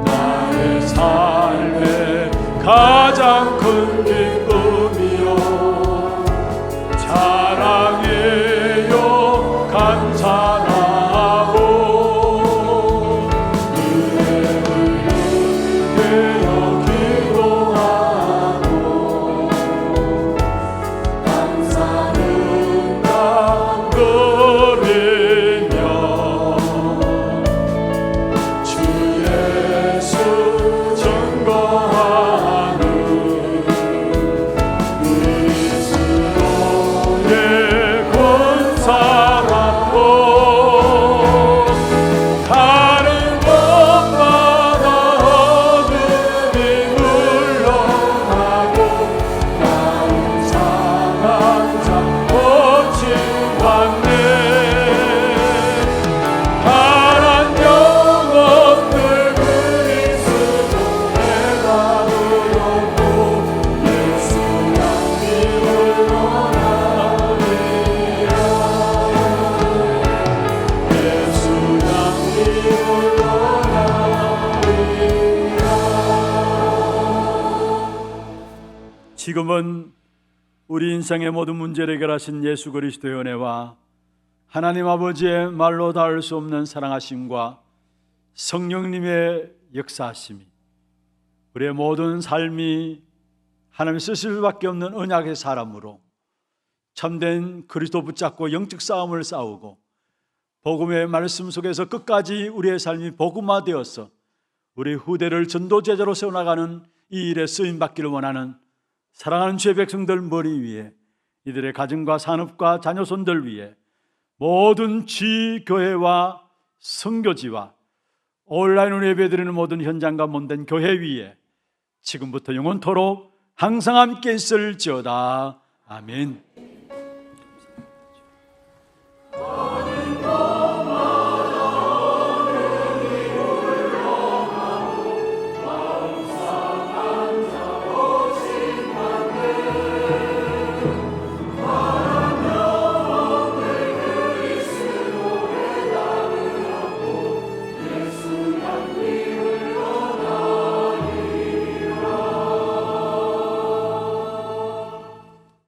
나의 삶의 가장 큰 기쁨이요 자랑이요 감사하고 은혜를 기도하고 감사는 담그리며 주 예수 증거하는 그리스도의 권사라고 다른 것마다 어둠이 물러가고 나온 상한 자 고침받네 파란 영혼들 그리스도에 가두었고 예수 향기를 원하리라 예수 향기를 원하리라. 지금은 우리 인생의 모든 문제를 해결하신 예수 그리스도의 은혜와 하나님 아버지의 말로 닿을 수 없는 사랑하심과 성령님의 역사하심이 우리의 모든 삶이 하나님의 쓰실 수밖에 없는 언약의 사람으로 참된 그리스도 붙잡고 영적 싸움을 싸우고 복음의 말씀 속에서 끝까지 우리의 삶이 복음화되어서 우리 후대를 전도제자로 세워나가는 이 일에 쓰임받기를 원하는 사랑하는 주의 백성들 머리 위에 이들의 가정과 산업과 자녀손들 위에 모든 지교회와 선교지와 온라인으로 예배드리는 모든 현장과 몸된 교회 위에 지금부터 영원토록 항상 함께 있을지어다. 아멘.